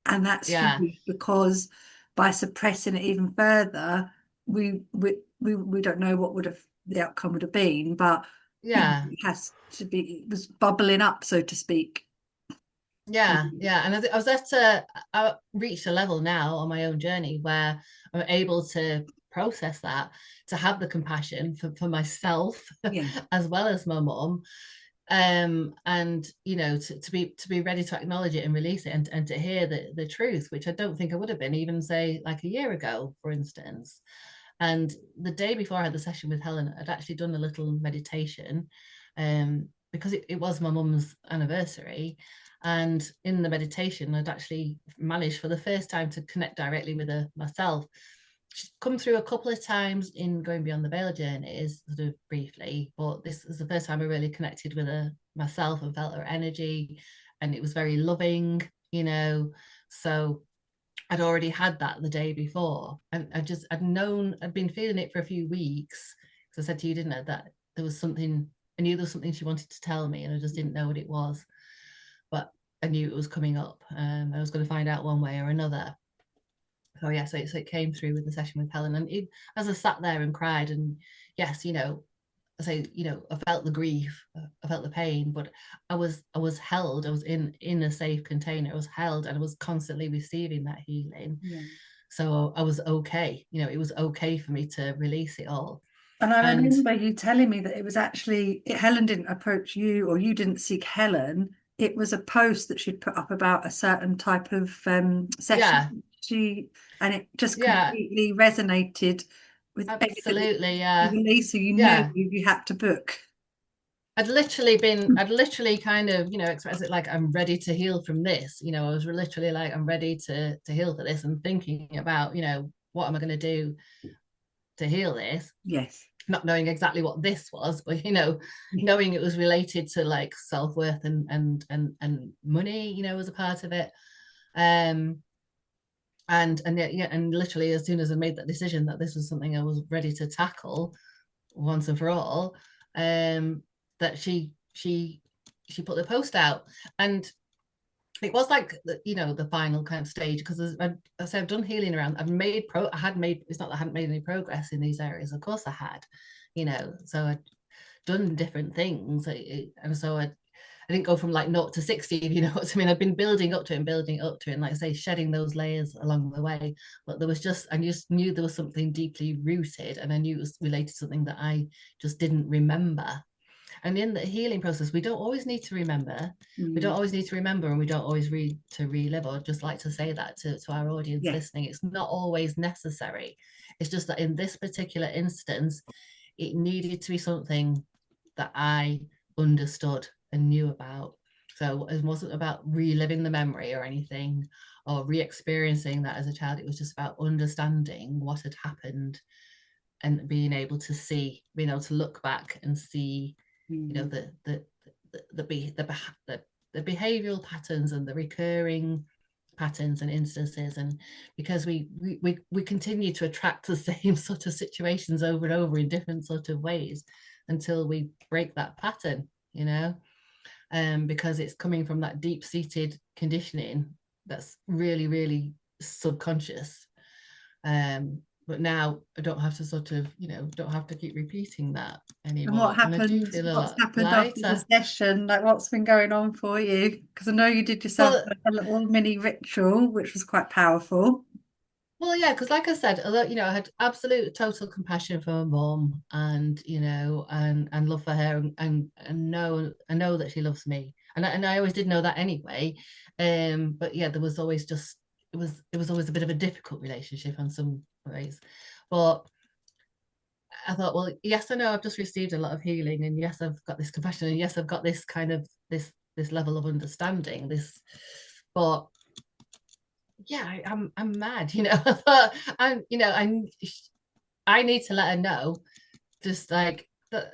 And that's yeah, huge because by suppressing it even further, we don't know what would have the outcome would have been, but yeah. it has to be, it was bubbling up, so to speak. Yeah, yeah, and I was at I reached a level now on my own journey where I'm able to process that, to have the compassion for myself Yeah, as well as my mum, and to be ready to acknowledge it and release it, and to hear the truth, which I don't think I would have been even, say, like a year ago, for instance. And the day before I had the session with Helen, I'd actually done a little meditation, because it was my mum's anniversary. And in the meditation, I'd actually managed for the first time to connect directly with her myself. She's come through a couple of times in going beyond the veil journeys, sort of briefly, but this is the first time I really connected with her myself and felt her energy. And it was very loving, you know. So I'd already had that the day before, and I'd been feeling it for a few weeks. Because I said to you, didn't I, that there was something, I knew there was something she wanted to tell me, and I just didn't know what it was. But I knew it was coming up. I was going to find out one way or another. So yeah, so it came through with the session with Helen, and as I sat there and cried, and yes, I say, I felt the grief, I felt the pain, but I was held. I was in a safe container. I was held, and I was constantly receiving that healing. yeah. So I was okay. It was okay for me to release it all. And I And remember you telling me that it was actually Helen didn't approach you or you didn't seek Helen. It was a post that she'd put up about a certain type of session. yeah, And it just yeah, completely resonated with everything that absolutely, you yeah, released, so you knew yeah. you had to book. I'd literally kind of, expressed it like, I'm ready to heal from this. I was literally like, I'm ready to heal for this, and thinking about, what am I going to do to heal this, Yes. not knowing exactly what this was, but Yeah. knowing it was related to like self-worth and money, as a part of it. Um, And yeah, and literally as soon as I made that decision that this was something I was ready to tackle once and for all, that she put the post out. And it was like the final kind of stage, because I said I've done healing around. I had made, it's not that I hadn't made any progress in these areas, of course I had, so I'd done different things. And so I didn't go from like 0 to 60, if you know what I mean. I've been building up to it and building up to it, and like I say, shedding those layers along the way. But I just knew there was something deeply rooted, and I knew it was related to something that I just didn't remember. And in the healing process, we don't always need to remember. We don't Mm. always need to remember, and we don't always read to relive. Or just like to say that to our audience Yeah. listening, it's not always necessary. It's just that in this particular instance, it needed to be something that I understood and knew about. So it wasn't about reliving the memory or anything, or re-experiencing that as a child. It was just about understanding what had happened, and being able to look back and see, Mm. the the behavioral patterns and the recurring patterns and instances. And because we continue to attract the same sort of situations over and over in different sort of ways until we break that pattern, because it's coming from that deep-seated conditioning that's really, really subconscious. But now I don't have to don't have to keep repeating that And what anymore. And I do happened? feel a What's lot happened after the lighter. session? Like, what's been going on for you? Because I know you did yourself Well, like a little mini ritual, which was quite powerful. Well, yeah, because like I said, although I had absolute total compassion for my mom, and and love for her, and know I know that she loves me, and I always did know that anyway. But yeah, there was always just it was always a bit of a difficult relationship in some ways. But I thought, well, yes, I know I've just received a lot of healing, and yes, I've got this compassion, and yes, I've got this kind of this level of understanding. But yeah, I'm mad, I thought, I need to let her know, just like that,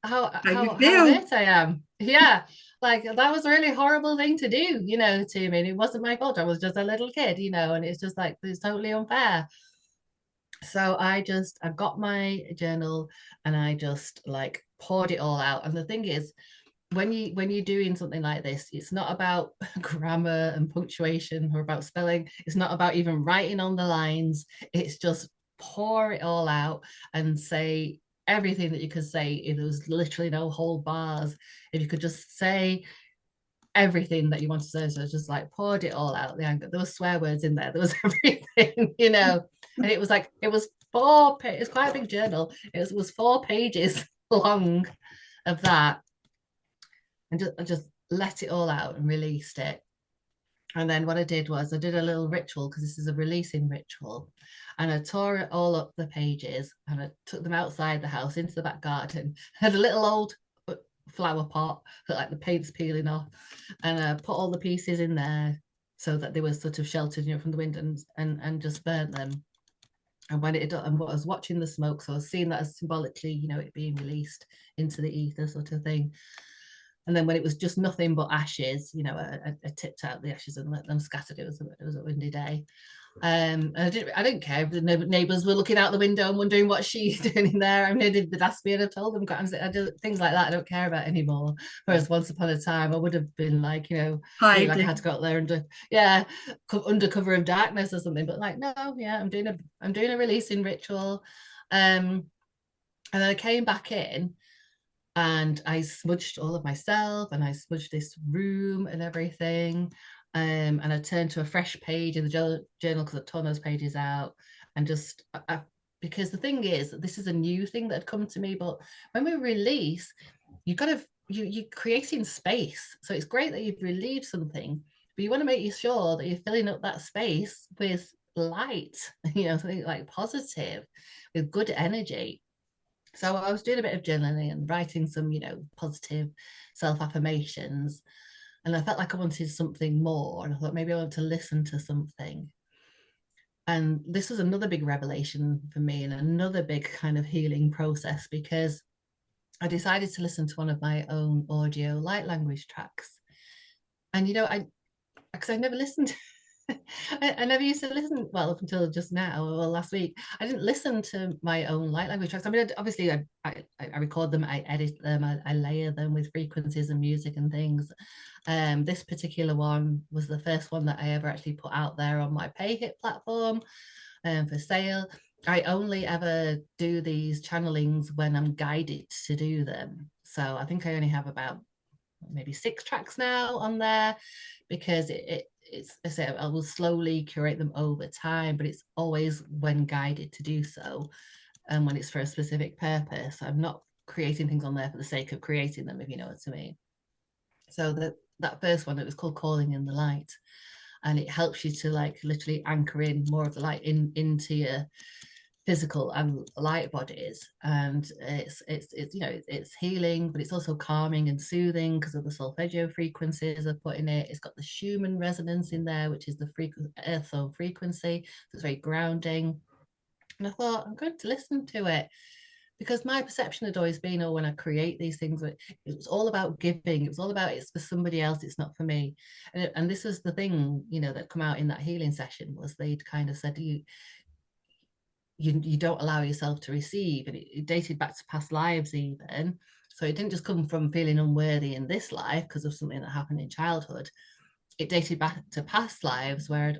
How you how feel? hurt I am. Yeah, like that was a really horrible thing to do, to me. And it wasn't my fault. I was just a little kid, and it's just like it's totally unfair. So I got my journal, and I just like poured it all out. And the thing is, when you're doing something like this, it's not about grammar and punctuation or about spelling. It's not about even writing on the lines. It's just pour it all out and say everything that you could say. If there was literally no whole bars, if you could just say everything that you wanted to say, so just like poured it all out. There were swear words in there. There was everything, And it was like it was it's quite a big journal. It was 4 pages long of that, and I just let it all out and released it. And then what I did was I did a little ritual, because this is a releasing ritual. And I tore it all up the pages, and I took them outside the house into the back garden. I had a little old flower pot that like the paint's peeling off. And I put all the pieces in there so that they were sort of sheltered, from the wind, and just burnt them. And when it and what I was watching the smoke, so I was seeing that as symbolically, it being released into the ether sort of thing. And then when it was just nothing but ashes, I tipped out the ashes and let them scatter. It was a windy day. And I didn't care if the neighbours were looking out the window and wondering what she's doing in there. I mean, they'd ask me, and I told them, things like that I don't care about anymore. Whereas once upon a time, I would have been like, feeling like I had to Hiding. go out there yeah, under cover of darkness or something. But like, no, yeah, I'm doing a releasing ritual. And then I came back in, and I smudged all of myself, and I smudged this room and everything. And I turned to a fresh page in the journal, because I've torn those pages out, and because the thing is that this is a new thing that had come to me. But when we release, you've got to you're creating space. So it's great that you've relieved something, but you want to make sure that you're filling up that space with light, something like positive, with good energy. So I was doing a bit of journaling and writing some, positive self affirmations. And I felt like I wanted something more. And I thought maybe I want to listen to something. And this was another big revelation for me, and another big kind of healing process, because I decided to listen to one of my own audio light language tracks. And, I because I never listened. I never used to listen, well, up until just now or last week. I didn't listen to my own light language tracks. I mean, obviously, I record them, I edit them, I layer them with frequencies and music and things. This particular one was the first one that I ever actually put out there on my PayHip platform for sale. I only ever do these channelings when I'm guided to do them. So I think I only have about maybe 6 tracks now on there because it's I say I will slowly curate them over time, but it's always when guided to do so and when it's for a specific purpose. I'm not creating things on there for the sake of creating them, if you know what I mean. So that first one, it was called Calling in the Light, and it helps you to like literally anchor in more of the light into your physical and light bodies, and it's it's healing, but it's also calming and soothing because of the solfeggio frequencies I put in it. It's got the Schumann resonance in there, which is the earth zone frequency, so it's very grounding. And I thought I'm going to listen to it because my perception had always been, oh, when I create these things, it was all about giving. It was all about it's for somebody else, it's not for me. And this was the thing, that come out in that healing session was they'd kind of said, you don't allow yourself to receive, and it dated back to past lives even. So it didn't just come from feeling unworthy in this life because of something that happened in childhood. It dated back to past lives where I've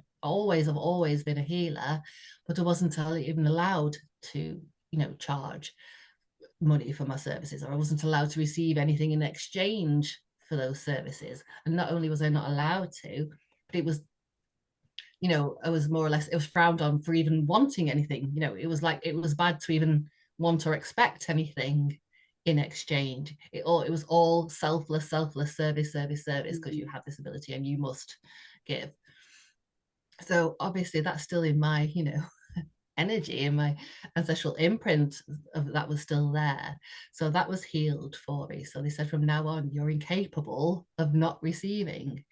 always been a healer, but I wasn't even allowed to charge money for my services, or I wasn't allowed to receive anything in exchange for those services. And not only was I not allowed to, but it was I was more or less, it was frowned on for even wanting anything. It was like it was bad to even want or expect anything in exchange. It was all selfless service, because you have this ability and you must give. So obviously that's still in my, energy, and my ancestral imprint of that was still there. So that was healed for me. So they said from now on, you're incapable of not receiving,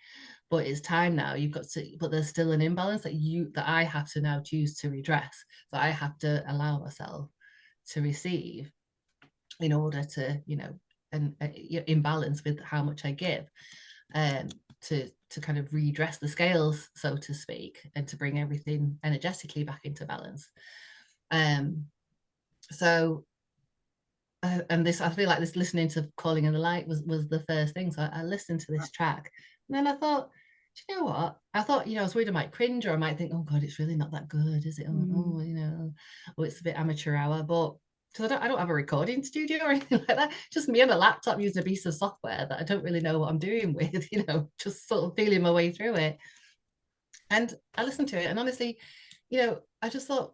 but it's time now. You've got to, but there's still an imbalance that I have to now choose to redress. So I have to allow myself to receive in order to, and imbalance with how much I give, um, to kind of redress the scales, so to speak, and to bring everything energetically back into balance. Um, so and this, I feel like this listening to Calling in the Light was the first thing. So I listened to this track, and then I thought, do you know what? I thought, I was worried I might cringe, or I might think, oh God, it's really not that good, is it? Oh, oh, it's a bit amateur hour. But because I don't have a recording studio or anything like that. Just me on a laptop using a piece of software that I don't really know what I'm doing with, just sort of feeling my way through it. And I listened to it, and honestly, I just thought,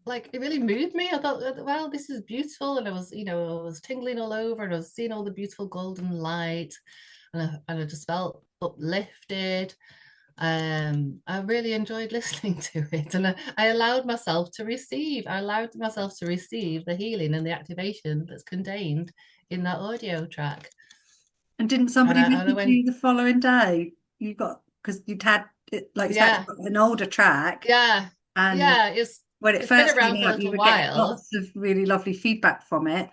like, it really moved me. I thought, well, this is beautiful, and I was tingling all over, and I was seeing all the beautiful golden light, and I just felt uplifted. I really enjoyed listening to it, and I allowed myself to receive. I allowed myself to receive the healing and the activation that's contained in that audio track. And didn't And somebody I, and I message went, you the following day? You got, because you'd had it, like you said, yeah, an older track, yeah, and yeah. when it It's been first came around for a out, you little were getting while. lots of really lovely feedback from it,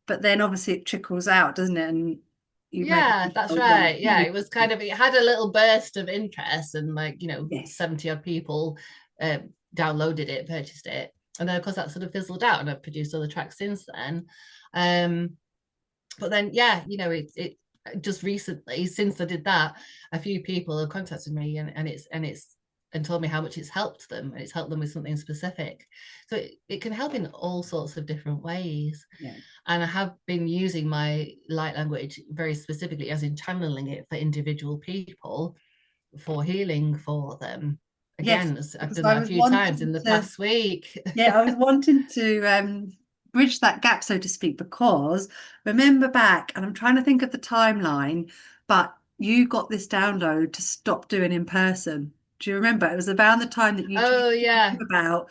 but then obviously it trickles out, doesn't it? And you maybe Yeah, think, that's oh well, right. Yeah, it was kind of, it had a little burst of interest, and like, yes, 70 odd people downloaded it, purchased it. And then of course that sort of fizzled out, and I've produced other tracks since then. Um, but then yeah, it just recently, since I did that, a few people have contacted me, and told me how much it's helped them, and it's helped them with something specific. So it can help in all sorts of different ways. yeah, And I have been using my light language very specifically, as in channeling it for individual people for healing for them. yes, Again, I've because done I that a was few times in wanting the to. past week. Yeah, I was wanting to bridge that gap, so to speak, because remember back, and I'm trying to think of the timeline, but you got this download to stop doing in person. Do you remember? It was around the time that you Oh changed yeah. your about,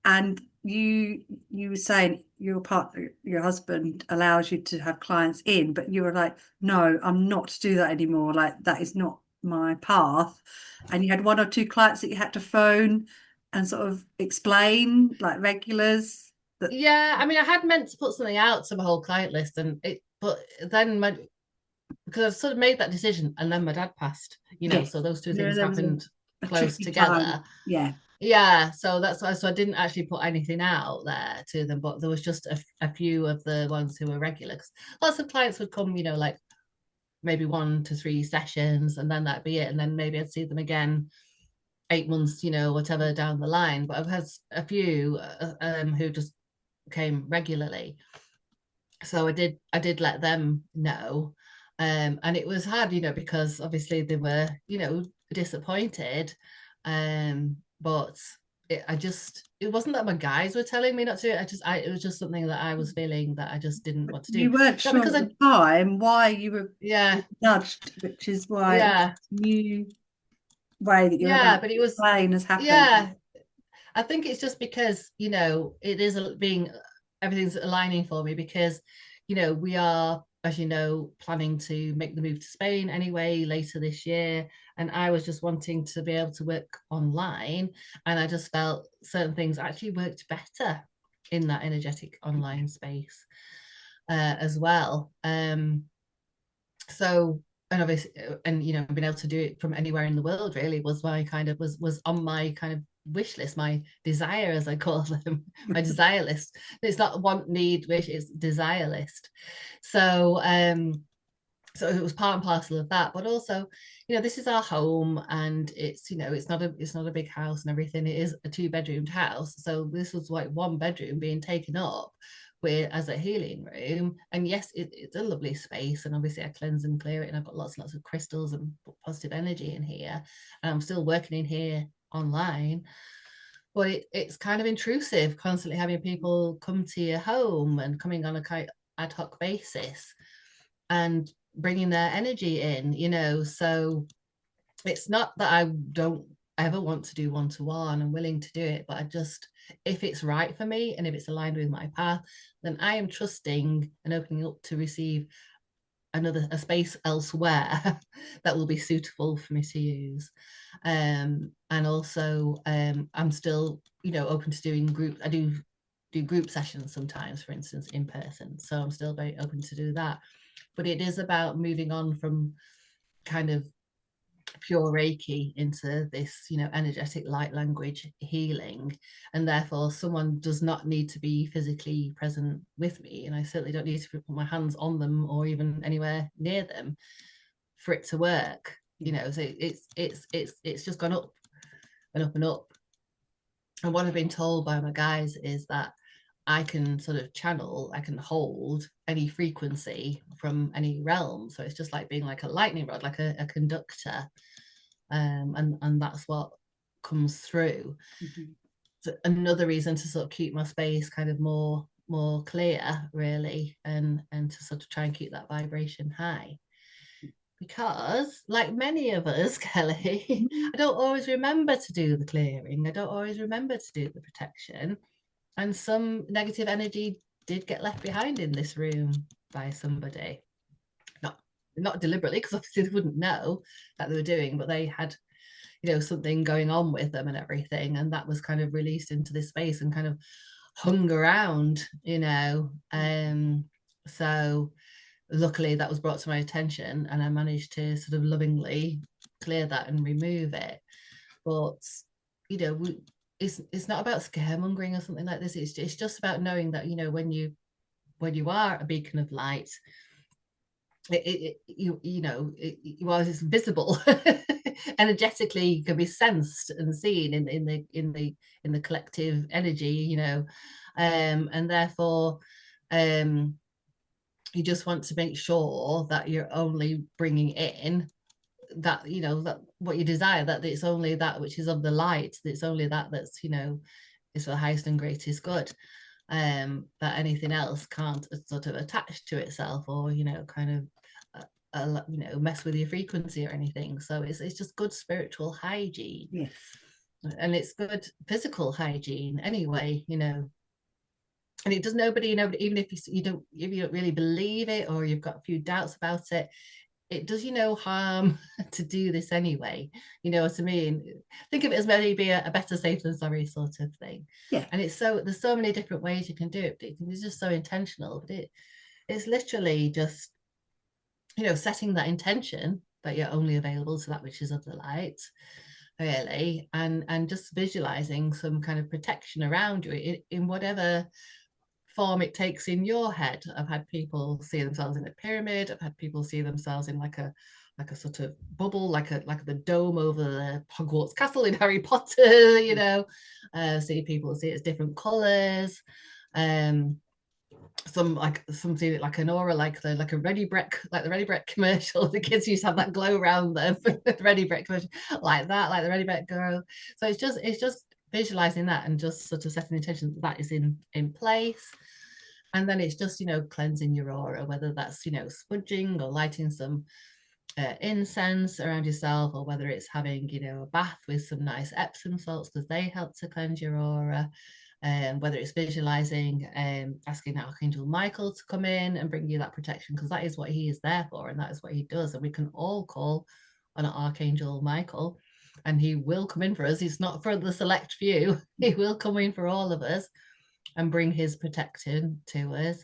and you were saying your partner, your husband allows you to have clients in, but you were like, no, I'm not to do that anymore. Like that is not my path. And you had one or two clients that you had to phone and sort of explain, like regulars, that Yeah, I mean, I had meant to put something out to my whole client list, but then because I sort of made that decision, and then my dad passed, yes, so those two there things there was a happened a close tricky time. together. Yeah. Yeah, so that's why. So I didn't actually put anything out there to them, but there was just a few of the ones who were regular. 'Cause lots of clients would come, like maybe 1 to 3 sessions, and then that'd be it. And then maybe I'd see them again 8 months, whatever down the line. But I've had a few who just came regularly. So I did let them know. And it was hard, because obviously they were, disappointed. But it wasn't that my guys were telling me not to. It was just something that I was feeling that I just didn't want to do. You weren't Not sure because at I, the time why you were yeah, nudged, which is why it's yeah, a new way that you're about yeah, to but it was, explain has happened. yeah, I think it's just because, it is being, everything's aligning for me because, we are, as you know, planning to make the move to Spain anyway later this year. And I was just wanting to be able to work online. And I just felt certain things actually worked better in that energetic online space as well. So, and obviously, and being able to do it from anywhere in the world really was my kind of was on my kind of wish list, my desire, as I call them, my desire list. It's not want, need, wish, it's desire list. So so it was part and parcel of that, but also, this is our home, and it's not a big house and everything. It is a 2 bedroomed house, so this was like 1 bedroom being taken up with as a healing room. And yes, it's a lovely space, and obviously I cleanse and clear it, and I've got lots and lots of crystals and positive energy in here, and I'm still working in here online. But it's kind of intrusive, constantly having people come to your home and coming on a kind of ad hoc basis and bringing their energy in, So it's not that I don't ever want to do one-to-one. I'm willing to do it, but if it's right for me and if it's aligned with my path, then I am trusting and opening up to receive a space elsewhere that will be suitable for me to use. And also, I'm still, open to doing group. I do group sessions sometimes, for instance, in person. So I'm still very open to do that. But it is about moving on from kind of pure Reiki into this, energetic light language healing. And therefore, someone does not need to be physically present with me. And I certainly don't need to put my hands on them or even anywhere near them for it to work. So it's just gone up and up and up. And what I've been told by my guys is that I can sort of channel, I can hold any frequency from any realm. So it's just like being like a lightning rod, like a conductor. And that's what comes through. Mhm. So another reason to sort of keep my space kind of more clear, really, and to sort of try and keep that vibration high. Because, like many of us, Kelly, I don't always remember to do the clearing. I don't always remember to do the protection. And some negative energy did get left behind in this room by somebody. Not not deliberately, because obviously they wouldn't know that they were doing, but they had, something going on with them and everything. And that was kind of released into this space and kind of hung around. So luckily that was brought to my attention, and I managed to sort of lovingly clear that and remove it. But it's not about scaremongering or something like this. It's just about knowing that, when you are a beacon of light, you are visible. Energetically can be sensed and seen in the collective energy. And therefore, you just want to make sure that you're only bringing in that, that what you desire, that it's only that which is of the light, that it's only that that's, is the highest and greatest good. That anything else can't sort of attach to itself, or kind of mess with your frequency or anything. So it's just good spiritual hygiene, Yes. and it's good physical hygiene anyway. And it does nobody, even if you don't really believe it, or you've got a few doubts about it, it does you no harm to do this anyway. You know what I mean? Think of it as maybe a better safe than sorry sort of thing. Yeah. And there's so many different ways you can do it, but it's just so intentional. But it's literally just, setting that intention that you're only available to that which is of the light. really, and just visualizing some kind of protection around you in whatever form it takes in your head. I've had people see themselves in a pyramid. I've had people see themselves in like a sort of bubble, like the dome over the Hogwarts castle in Harry Potter, you know. See people see it as different colors. Um, some like some see it like an aura, like a Ready Brek, like the Ready Brek commercial. The kids used to have that glow around them. The Ready Brek commercial, like that, like the Ready Brek girl. So it's just visualizing that and just sort of setting the intention that that is in place. And then it's just, cleansing your aura, whether that's, smudging or lighting some incense around yourself, or whether it's having, a bath with some nice Epsom salts because they help to cleanse your aura. Whether it's visualizing, asking Archangel Michael to come in and bring you that protection, because that is what he is there for, and that is what he does. And we can all call on Archangel Michael, and he will come in for us. He's not for the select few, he will come in for all of us and bring his protection to us.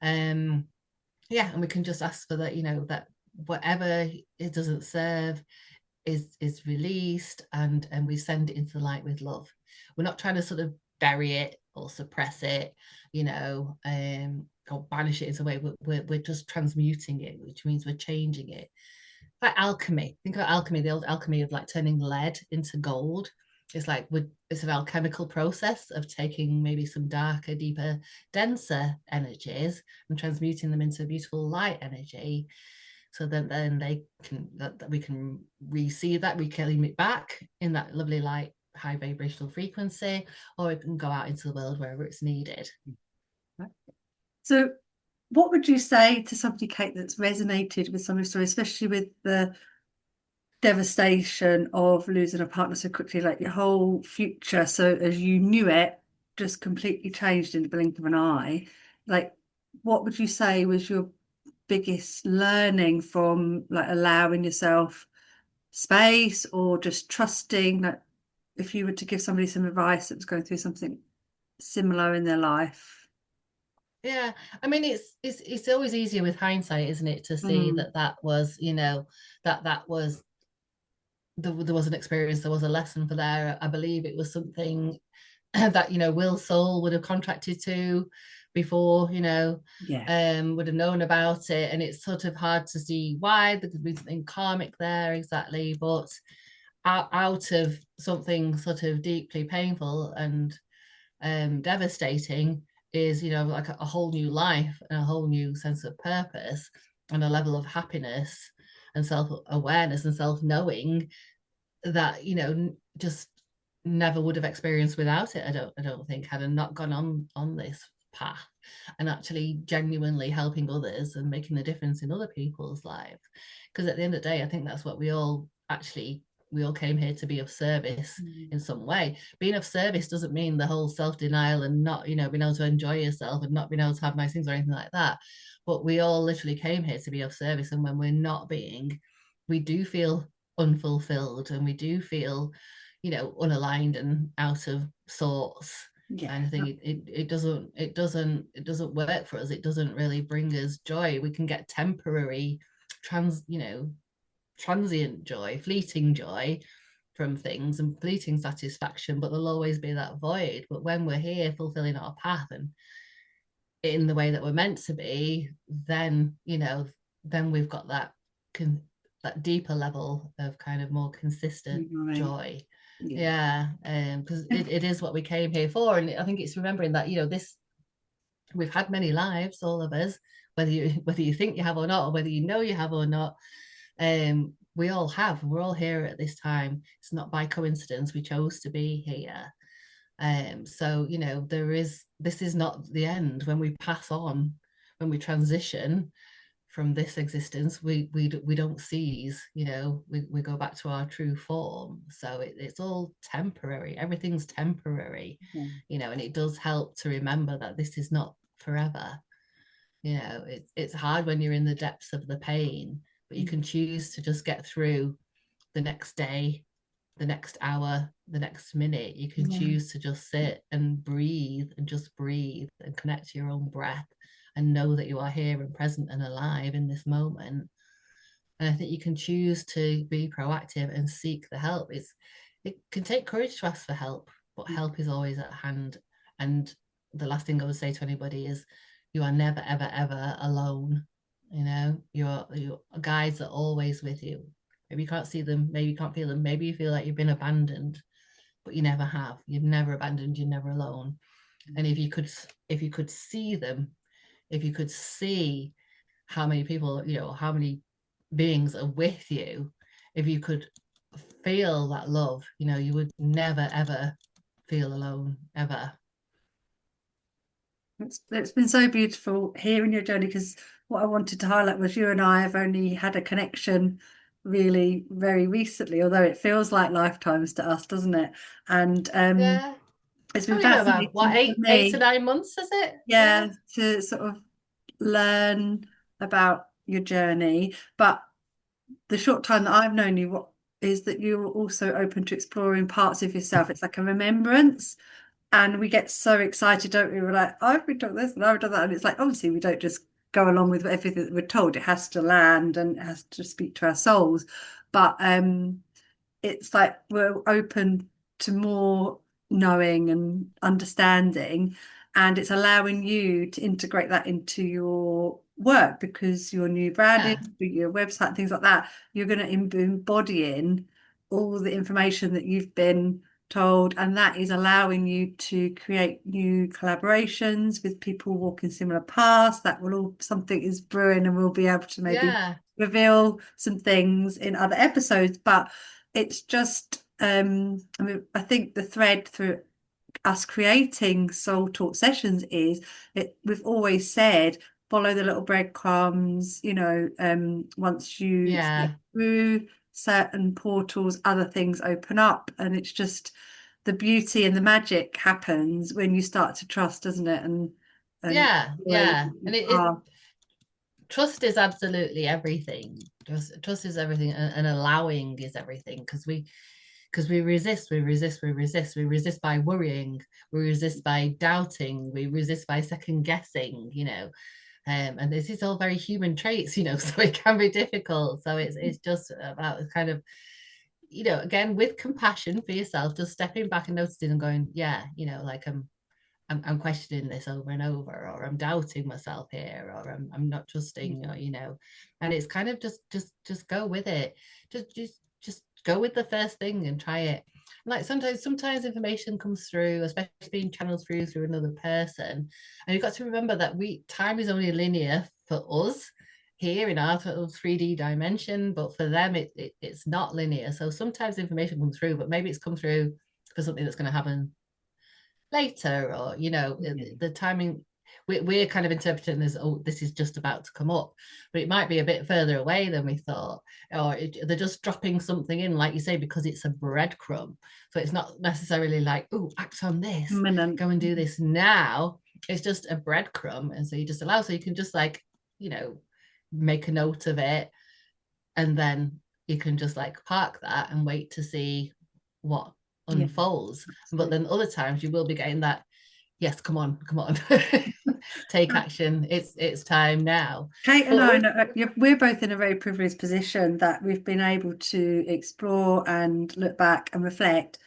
Um, yeah, and we can just ask for that, that whatever it doesn't serve is released, and we send it into the light with love. We're not trying to sort of bury it or suppress it, or banish it in some way. We're just transmuting it, which means we're changing it. Like alchemy. Think about alchemy, the old alchemy of like turning lead into gold. It's an alchemical process of taking maybe some darker, deeper, denser energies and transmuting them into beautiful light energy, so that then they can that we can receive that, reclaim it back in that lovely light high vibrational frequency, or it can go out into the world wherever it's needed. So, what would you say to somebody, Kate, that's resonated with some of your story, especially with the devastation of losing a partner so quickly, like your whole future, so as you knew it, just completely changed in the blink of an eye? Like, what would you say was your biggest learning from like allowing yourself space or just trusting that if you were to give somebody some advice that was going through something similar in their life? Yeah, I mean, it's always easier with hindsight, isn't it, to see Mm, that was, that was there was an experience, there was a lesson for there. I believe it was something that, Will Soul would have contracted to before, yeah. would have known about it. And it's sort of hard to see why. There could be something karmic there, exactly. But out of something sort of deeply painful and devastating is, like a whole new life and a whole new sense of purpose and a level of happiness and self-awareness and self-knowing that, just never would have experienced without it. I don't think, had I not gone on this path and actually genuinely helping others and making a difference in other people's lives. Because at the end of the day, I think that's what we all came here to be of service Mm, in some way. Being of service doesn't mean the whole self-denial and not, being able to enjoy yourself and not being able to have nice things or anything like that. But we all literally came here to be of service. And when we're not being, we do feel unfulfilled, and we do feel, unaligned and out of sorts. yeah. And I think it doesn't work for us. It doesn't really bring us joy. We can get temporary transient joy, fleeting joy from things and fleeting satisfaction, but there'll always be that void. But when we're here fulfilling our path and in the way that we're meant to be, then, then we've got that deeper level of kind of more consistent Right. joy. Yeah. Yeah, because it is what we came here for. And I think it's remembering that, this we've had many lives, all of us, whether you think you have or not, or whether you know you have or not. We all have. We're all here at this time. It's not by coincidence we chose to be here. So, this is not the end. When we pass on, when we transition from this existence, we don't cease, we go back to our true form. So it's all temporary. Everything's temporary, Yeah. and it does help to remember that this is not forever. It's hard when you're in the depths of the pain, but you can choose to just get through the next day, the next hour, the next minute. You can Yeah. choose to just sit and breathe and just breathe and connect to your own breath and know that you are here and present and alive in this moment. And I think you can choose to be proactive and seek the help. It can take courage to ask for help, but help is always at hand. And the last thing I would say to anybody is you are never, ever, ever alone. You know, your guides are always with you. Maybe you can't see them, maybe you can't feel them, maybe you feel like you've been abandoned, but you never have. You've never abandoned, you're never alone. And if you could see them, if you could see how many people, how many beings are with you, if you could feel that love, you would never ever feel alone ever. It's been so beautiful hearing your journey because what I wanted to highlight was you and I have only had a connection really very recently, although it feels like lifetimes to us, doesn't it? And Yeah, it's been probably been about what, fascinating for eight to me, 9 months, is it? yeah, Yeah. to sort of learn about your journey. But the short time that I've known you, what is that you're also open to exploring parts of yourself. It's like a remembrance. And we get so excited, don't we? We're like, oh, I've been done this and I've done that. And it's like, obviously, we don't just go along with everything that we're told. It has to land and it has to speak to our souls. But it's like we're open to more knowing and understanding, and it's allowing you to integrate that into your work because your new branding, Yeah. your website, things like that, you're going to embody in all the information that you've been told, and that is allowing you to create new collaborations with people walking similar paths. That will all something is brewing, and we'll be able to maybe Yeah. reveal some things in other episodes. But it's just I mean, I think the thread through us creating soul talk sessions is we've always said follow the little breadcrumbs, once you step Yeah. through certain portals, other things open up, and it's just the beauty and the magic happens when you start to trust, doesn't it? And Yeah. enjoy Yeah. your And it path. trust is absolutely everything. Trust is everything, and allowing is everything, because we resist, we resist by worrying, we resist by doubting, we resist by second guessing, and this is all very human traits, so it can be difficult. So it's just about kind of, again, with compassion for yourself, just stepping back and noticing and going, yeah, like I'm questioning this over and over, or I'm doubting myself here, or I'm not trusting, or, and it's kind of just go with it. Just go with the first thing and try it. Like sometimes information comes through, especially being channeled through another person, and you've got to remember that time is only linear for us here in our 3D dimension, but for them it's not linear. So sometimes information comes through, but maybe it's come through for something that's going to happen later, or the timing, we're kind of interpreting as, oh, this is just about to come up, but it might be a bit further away than we thought, or they're just dropping something in, like you say, because it's a breadcrumb. So it's not necessarily like, oh, act on this, Imminent. go and do this now. It's just a breadcrumb, and so you just allow, so you can just, like, make a note of it, and then you can just like park that and wait to see what Yeah, unfolds. But absolutely. then other times you will be getting that, yes, come on, take action. It's time now. Kate and But I, know, we're both in a very privileged position that we've been able to explore and look back and reflect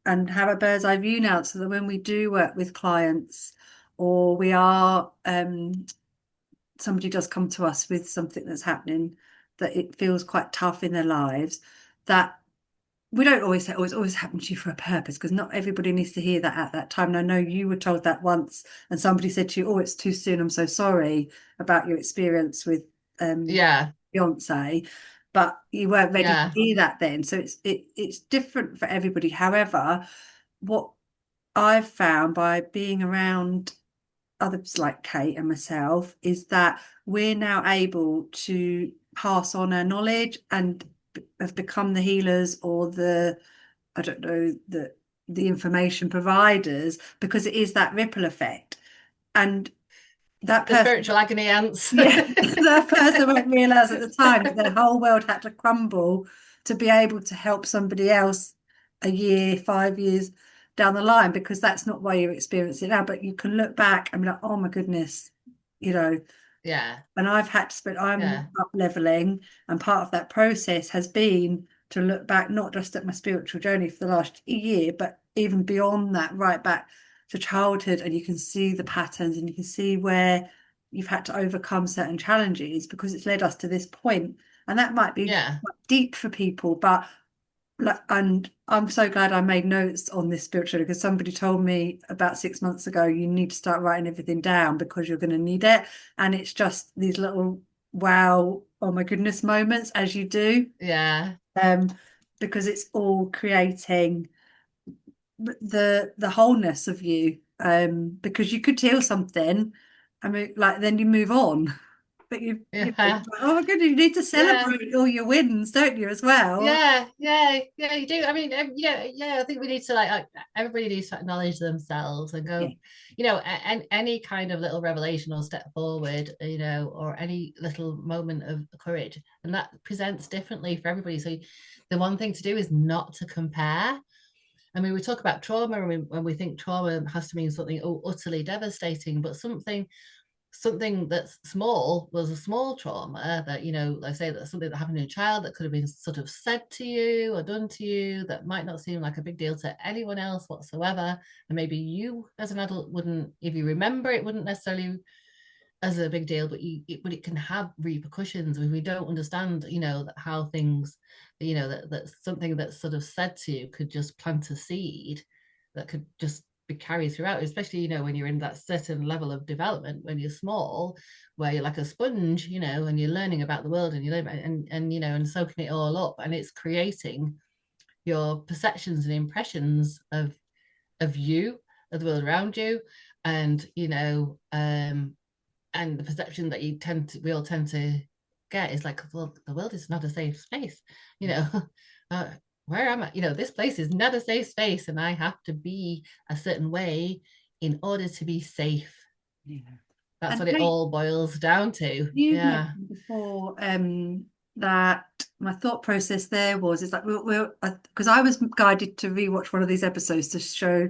and have a bird's eye view now, so that when we do work with clients, or we are somebody does come to us with something that's happening that it feels quite tough in their lives, that we don't always say, oh, it's always happened to you for a purpose, because not everybody needs to hear that at that time. And I know you were told that once, and somebody said to you, oh, it's too soon, I'm so sorry about your experience with yeah, Beyonce, but you weren't ready to yeah, hear that then. So it's different for everybody. However, what I've found by being around others like Kate and myself is that we're now able to pass on our knowledge and have become the healers, or the, I don't know, the information providers, because it is that ripple effect. And that the person, spiritual agony ants. yeah, that person won't realize at the time that their whole world had to crumble to be able to help somebody else a year, 5 years down the line, because that's not why you're experiencing it now. But you can look back and be like, oh my goodness, you know, Yeah. And I've had to spend, I'm Yeah. up leveling, and part of that process has been to look back not just at my spiritual journey for the last year, but even beyond that, right back to childhood. And you can see the patterns and you can see where you've had to overcome certain challenges because it's led us to this point. And that might be Yeah. quite deep for people, but like, and I'm so glad I made notes on this spiritually because somebody told me about 6 months ago, you need to start writing everything down because you're going to need it. And it's just these little wow, oh my goodness moments as you do, Yeah. um, because it's all creating the wholeness of you. Because you could heal something, I mean, like then you move on. But you know, Yeah. oh my goodness, you need to Yeah. celebrate all your wins, don't you, as well? Yeah, yeah, yeah, you do. I mean, yeah, yeah. I think we need to everybody needs to acknowledge themselves and Yeah. go, and any kind of little revelation or step forward, or any little moment of courage, and that presents differently for everybody. So, the one thing to do is not to compare. I mean, we talk about trauma when we think trauma has to mean something utterly devastating, but something that's small was a small trauma that, like I say, that's something that happened to a child that could have been sort of said to you or done to you that might not seem like a big deal to anyone else whatsoever. And maybe you as an adult wouldn't, if you remember, it wouldn't necessarily as a big deal, but it can have repercussions if we don't understand, that how things, that something that's sort of said to you could just plant a seed that could just be carried throughout, especially, when you're in that certain level of development when you're small, where you're like a sponge, and you're learning about the world and you learn and soaking it all up, and it's creating your perceptions and impressions of you, of the world around you, and and the perception that we all tend to get is like, well, the world is not a safe space, you know. uh, where am I? This place is not a safe space, and I have to be a certain way in order to be safe. Yeah. That's And what it Kate, all boils down to. you've Yeah, mentioned before that my thought process there was is like we're because I was guided to rewatch one of these episodes to show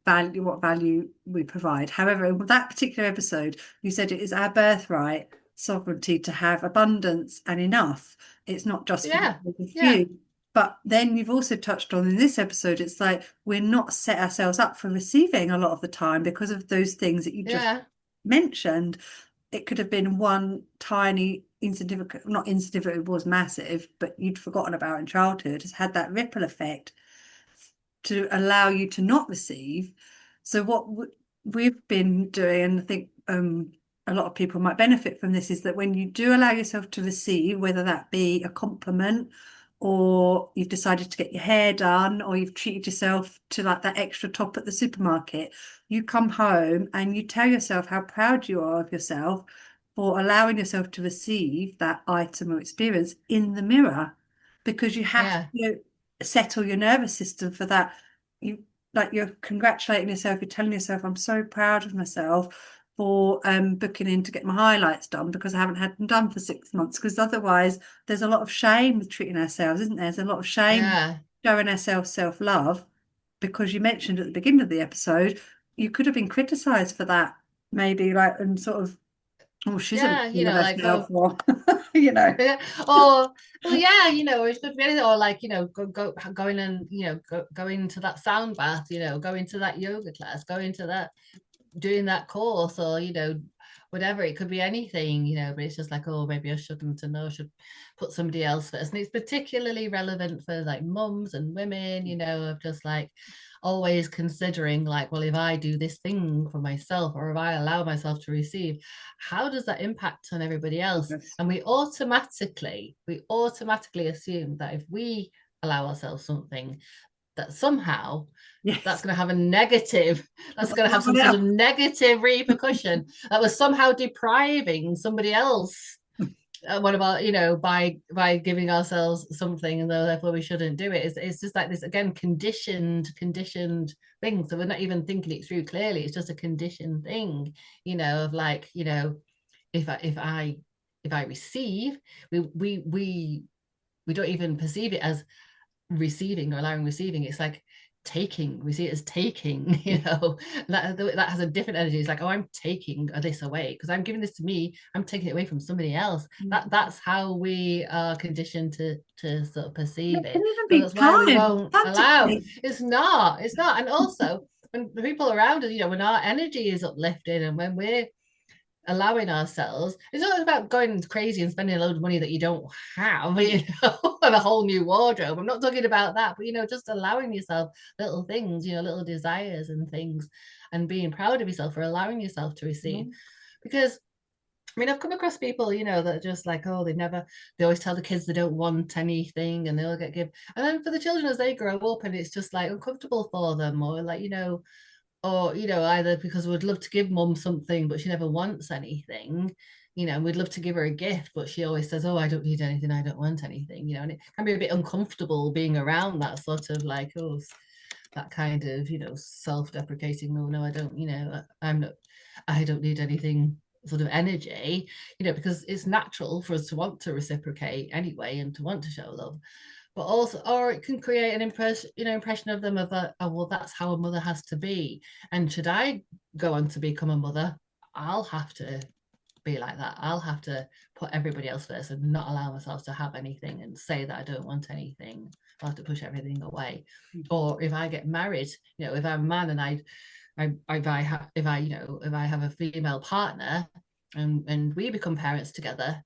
value what value we provide. However, in that particular episode, you said it is our birthright sovereignty to have abundance and enough. It's not just for yeah, the yeah, few. But then you've also touched on in this episode, it's like we're not set ourselves up for receiving a lot of the time because of those things that you just yeah, mentioned. It could have been one tiny insignificant, not insignificant, it was massive, but you'd forgotten about in childhood, has had that ripple effect to allow you to not receive. So what we've been doing, and I think a lot of people might benefit from this, is that when you do allow yourself to receive, whether that be a compliment or you've decided to get your hair done or you've treated yourself to like that extra top at the supermarket, you come home and you tell yourself how proud you are of yourself for allowing yourself to receive that item or experience in the mirror because you have yeah, to settle your nervous system for that. You like you're congratulating yourself, you're telling yourself, I'm so proud of myself for booking in to get my highlights done because I haven't had them done for 6 months. Because otherwise there's a lot of shame with treating ourselves, isn't there? There's a lot of shame yeah, showing ourselves self-love because you mentioned at the beginning of the episode, you could have been criticized for that, maybe like and sort of, oh, she's a yeah. of Like, herself, oh, or you know. yeah. Or, well, yeah, it could be anything, or like, going and going to that sound bath, going to that yoga class, going to that, doing that course, or whatever. It could be anything, but it's just like, oh, maybe I shouldn't, and I should put somebody else first. And it's particularly relevant for like mums and women, of just like always considering like, well, if I do this thing for myself, or if I allow myself to receive, how does that impact on everybody else? Yes. And we automatically assume that if we allow ourselves something, that somehow that's Yes. going to have a negative, that's For going to have some someone sort of else. negative repercussion that was somehow depriving somebody else, what about, by giving ourselves something, and therefore we shouldn't do it. It's just like this, again, conditioned thing. So we're not even thinking it through clearly. It's just a conditioned thing, of like, if I if I if I receive, we don't even perceive it as receiving or allowing receiving. It's like taking. We see it as taking, Yeah. that has a different energy. It's like, oh, I'm taking this away because I'm giving this to me, I'm taking it away from somebody else. That's how we are conditioned to sort of It perceive can it. even So be that's why we time. won't Time to allow. think. It's not. And also when the people around us, when our energy is uplifted and when we're allowing ourselves. It's not about going crazy and spending a load of money that you don't have, and a whole new wardrobe. I'm not talking about that, but just allowing yourself little things, little desires and things, and being proud of yourself for allowing yourself to receive. Mhm. Because I've come across people, that are just like, oh, they always tell the kids they don't want anything and they'll get give. And then for the children as they grow up and it's just like uncomfortable for them, or like, or either because we'd love to give mum something but she never wants anything, and we'd love to give her a gift but she always says, oh, I don't need anything, I don't want anything, and it can be a bit uncomfortable being around that sort of like, oh, that kind of self-deprecating, no, no, I don't, I'm not, I don't need anything sort of energy, because it's natural for us to want to reciprocate anyway and to want to show love. But also, or it can create an impression of them of oh, well, that's how a mother has to be. And should I go on to become a mother, I'll have to be like that. I'll have to put everybody else first and not allow myself to have anything and say that I don't want anything. I'll have to push everything away. Or if I get married, if I'm a man and if I have a female partner and we become parents together,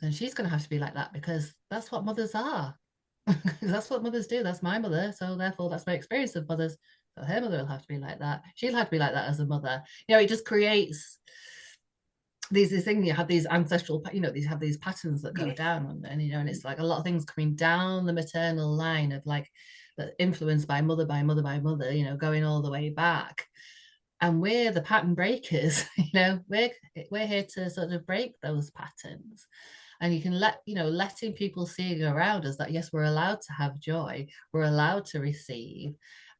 then she's going to have to be like that because that's what mothers are. That's what mothers do. That's my mother. So therefore, that's my experience of mothers. So her mother will have to be like that. She'll have to be like that as a mother. It just creates these things. You have these ancestral, these have these patterns that go Yes. down, and it's like a lot of things coming down the maternal line of like that influenced by mother, by mother, by mother. Going all the way back. And we're the pattern breakers. We're here to sort of break those patterns. And you can letting people see around us that yes, we're allowed to have joy, we're allowed to receive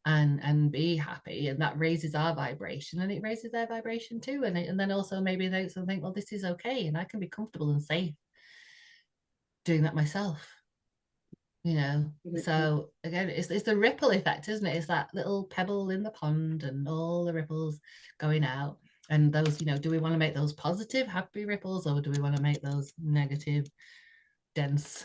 and be happy, and that raises our vibration and it raises their vibration too. And then also maybe they think, well, this is okay and I can be comfortable and safe doing that myself. So again, it's the ripple effect, isn't it? It's that little pebble in the pond and all the ripples going out. And those, do we want to make those positive, happy ripples, or do we want to make those negative, dense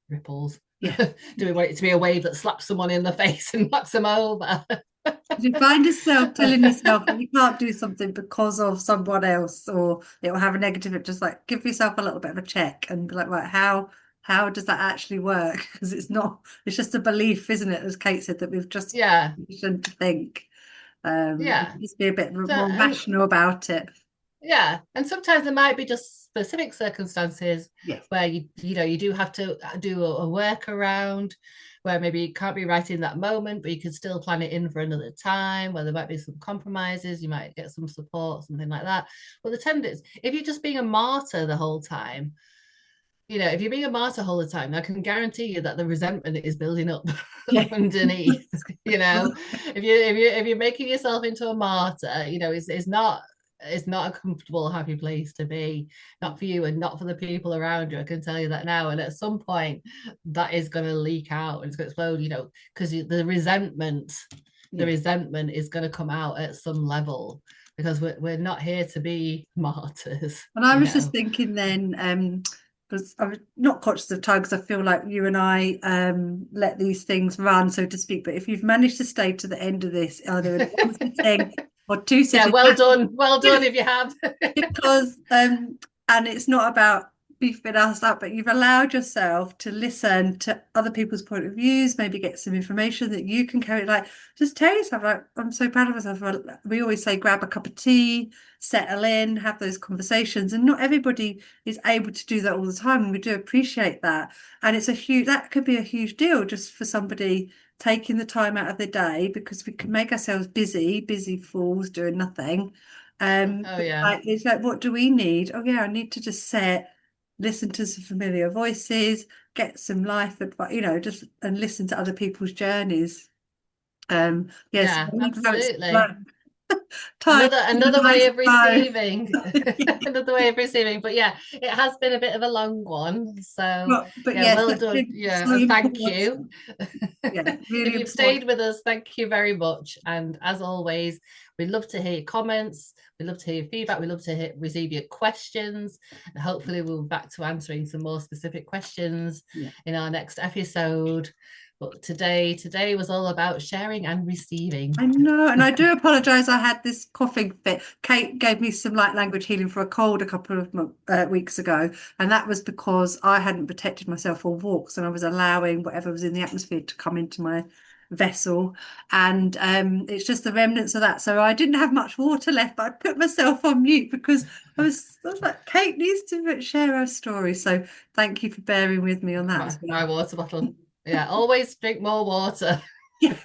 ripples? Yeah. Do we want it to be a wave that slaps someone in the face and knocks them over? If you find yourself telling yourself that you can't do something because of someone else or it will have a negative, just like give yourself a little bit of a check and be like, right, how does that actually work? Because it's not, it's just a belief, isn't it? As Kate said, that we've just Yeah, conditioned to think. yeah. Just be a bit So, more and rational about it. yeah, and sometimes there might be just specific circumstances Yes. where you do have to do a workaround where maybe you can't be right in that moment, but you can still plan it in for another time, where there might be some compromises, you might get some support, something like that. But the tendency, if you're just being a martyr the whole time, if you're being a martyr all the time, I can guarantee you that the resentment is building up Yeah. underneath. If you're making yourself into a martyr, it's not a comfortable, happy place to be, not for you and not for the people around you. I can tell you that now. And at some point, that is going to leak out and it's going to explode, because the Yeah. resentment is going to come out at some level because we're not here to be martyrs, And I you was just know. thinking then, because I'm not conscious of time, because I feel like you and I let these things run, so to speak. But if you've managed to stay to the end of this, either in one sitting or two Yeah, sittings, well done. Well done yes, if you have. because and it's not about beefing us up, but you've allowed yourself to listen to other people's point of views, maybe get some information that you can carry. Like, just tell yourself, like, I'm so proud of myself. We always say, grab a cup of tea, settle in, have those conversations, and not everybody is able to do that all the time, and we do appreciate that. And it's a huge, that could be a huge deal just for somebody taking the time out of the day, because we can make ourselves busy fools doing nothing. Oh But yeah. like, it's like, what do we need? Oh yeah, I need to just sit, listen to some familiar voices, get some life advice, just and listen to other people's journeys. Yes, Yeah, I love how it's absolutely. like. Tied in Another a way nice of bow. receiving. Another way of receiving. But yeah, it has been a bit of a long one. So But yeah, yes, well that's done. been Yeah, so and thank important. you. Yeah, If really you've important. stayed with us, thank you very much. And as always, we'd love to hear your comments. We'd love to hear your feedback. We'd love to receive your questions. And hopefully we'll be back to answering some more specific questions Yeah. in our next episode. But today was all about sharing and receiving. I know, and I do apologise. I had this coughing fit. Kate gave me some light language healing for a cold a couple of weeks ago, and that was because I hadn't protected myself on walks, and I was allowing whatever was in the atmosphere to come into my vessel, and it's just the remnants of that. So I didn't have much water left, but I put myself on mute because I was like, Kate needs to share her story. So thank you for bearing with me on that as My well. water bottle. Yeah, always drink more water. Yeah.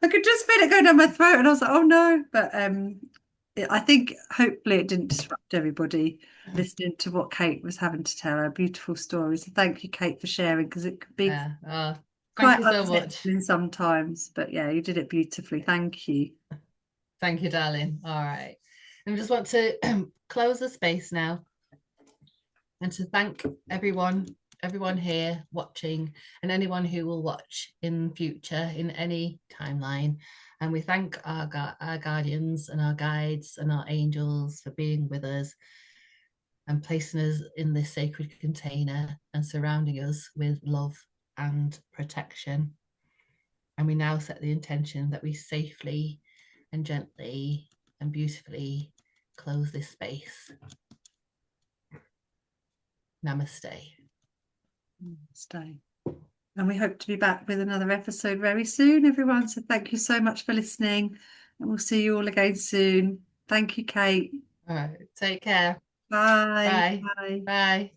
I could just feel it going down my throat, and I was like, "Oh no!" But I think hopefully it didn't disrupt everybody listening to what Kate was having to tell her beautiful story. So thank you, Kate, for sharing because it could be Yeah. Oh, thank quite you so much. unsettling sometimes. But yeah, you did it beautifully. Thank you. Thank you, darling. All right. And I just want to close the space now and to thank everyone here watching, and anyone who will watch in future in any timeline. And we thank our guardians and our guides and our angels for being with us and placing us in this sacred container and surrounding us with love and protection. And we now set the intention that we safely and gently and beautifully close this space. Namaste. Stay. And we hope to be back with another episode very soon, everyone. So thank you so much for listening, and we'll see you all again soon. Thank you, Kate. All right. Take care. Bye. Bye. Bye. Bye.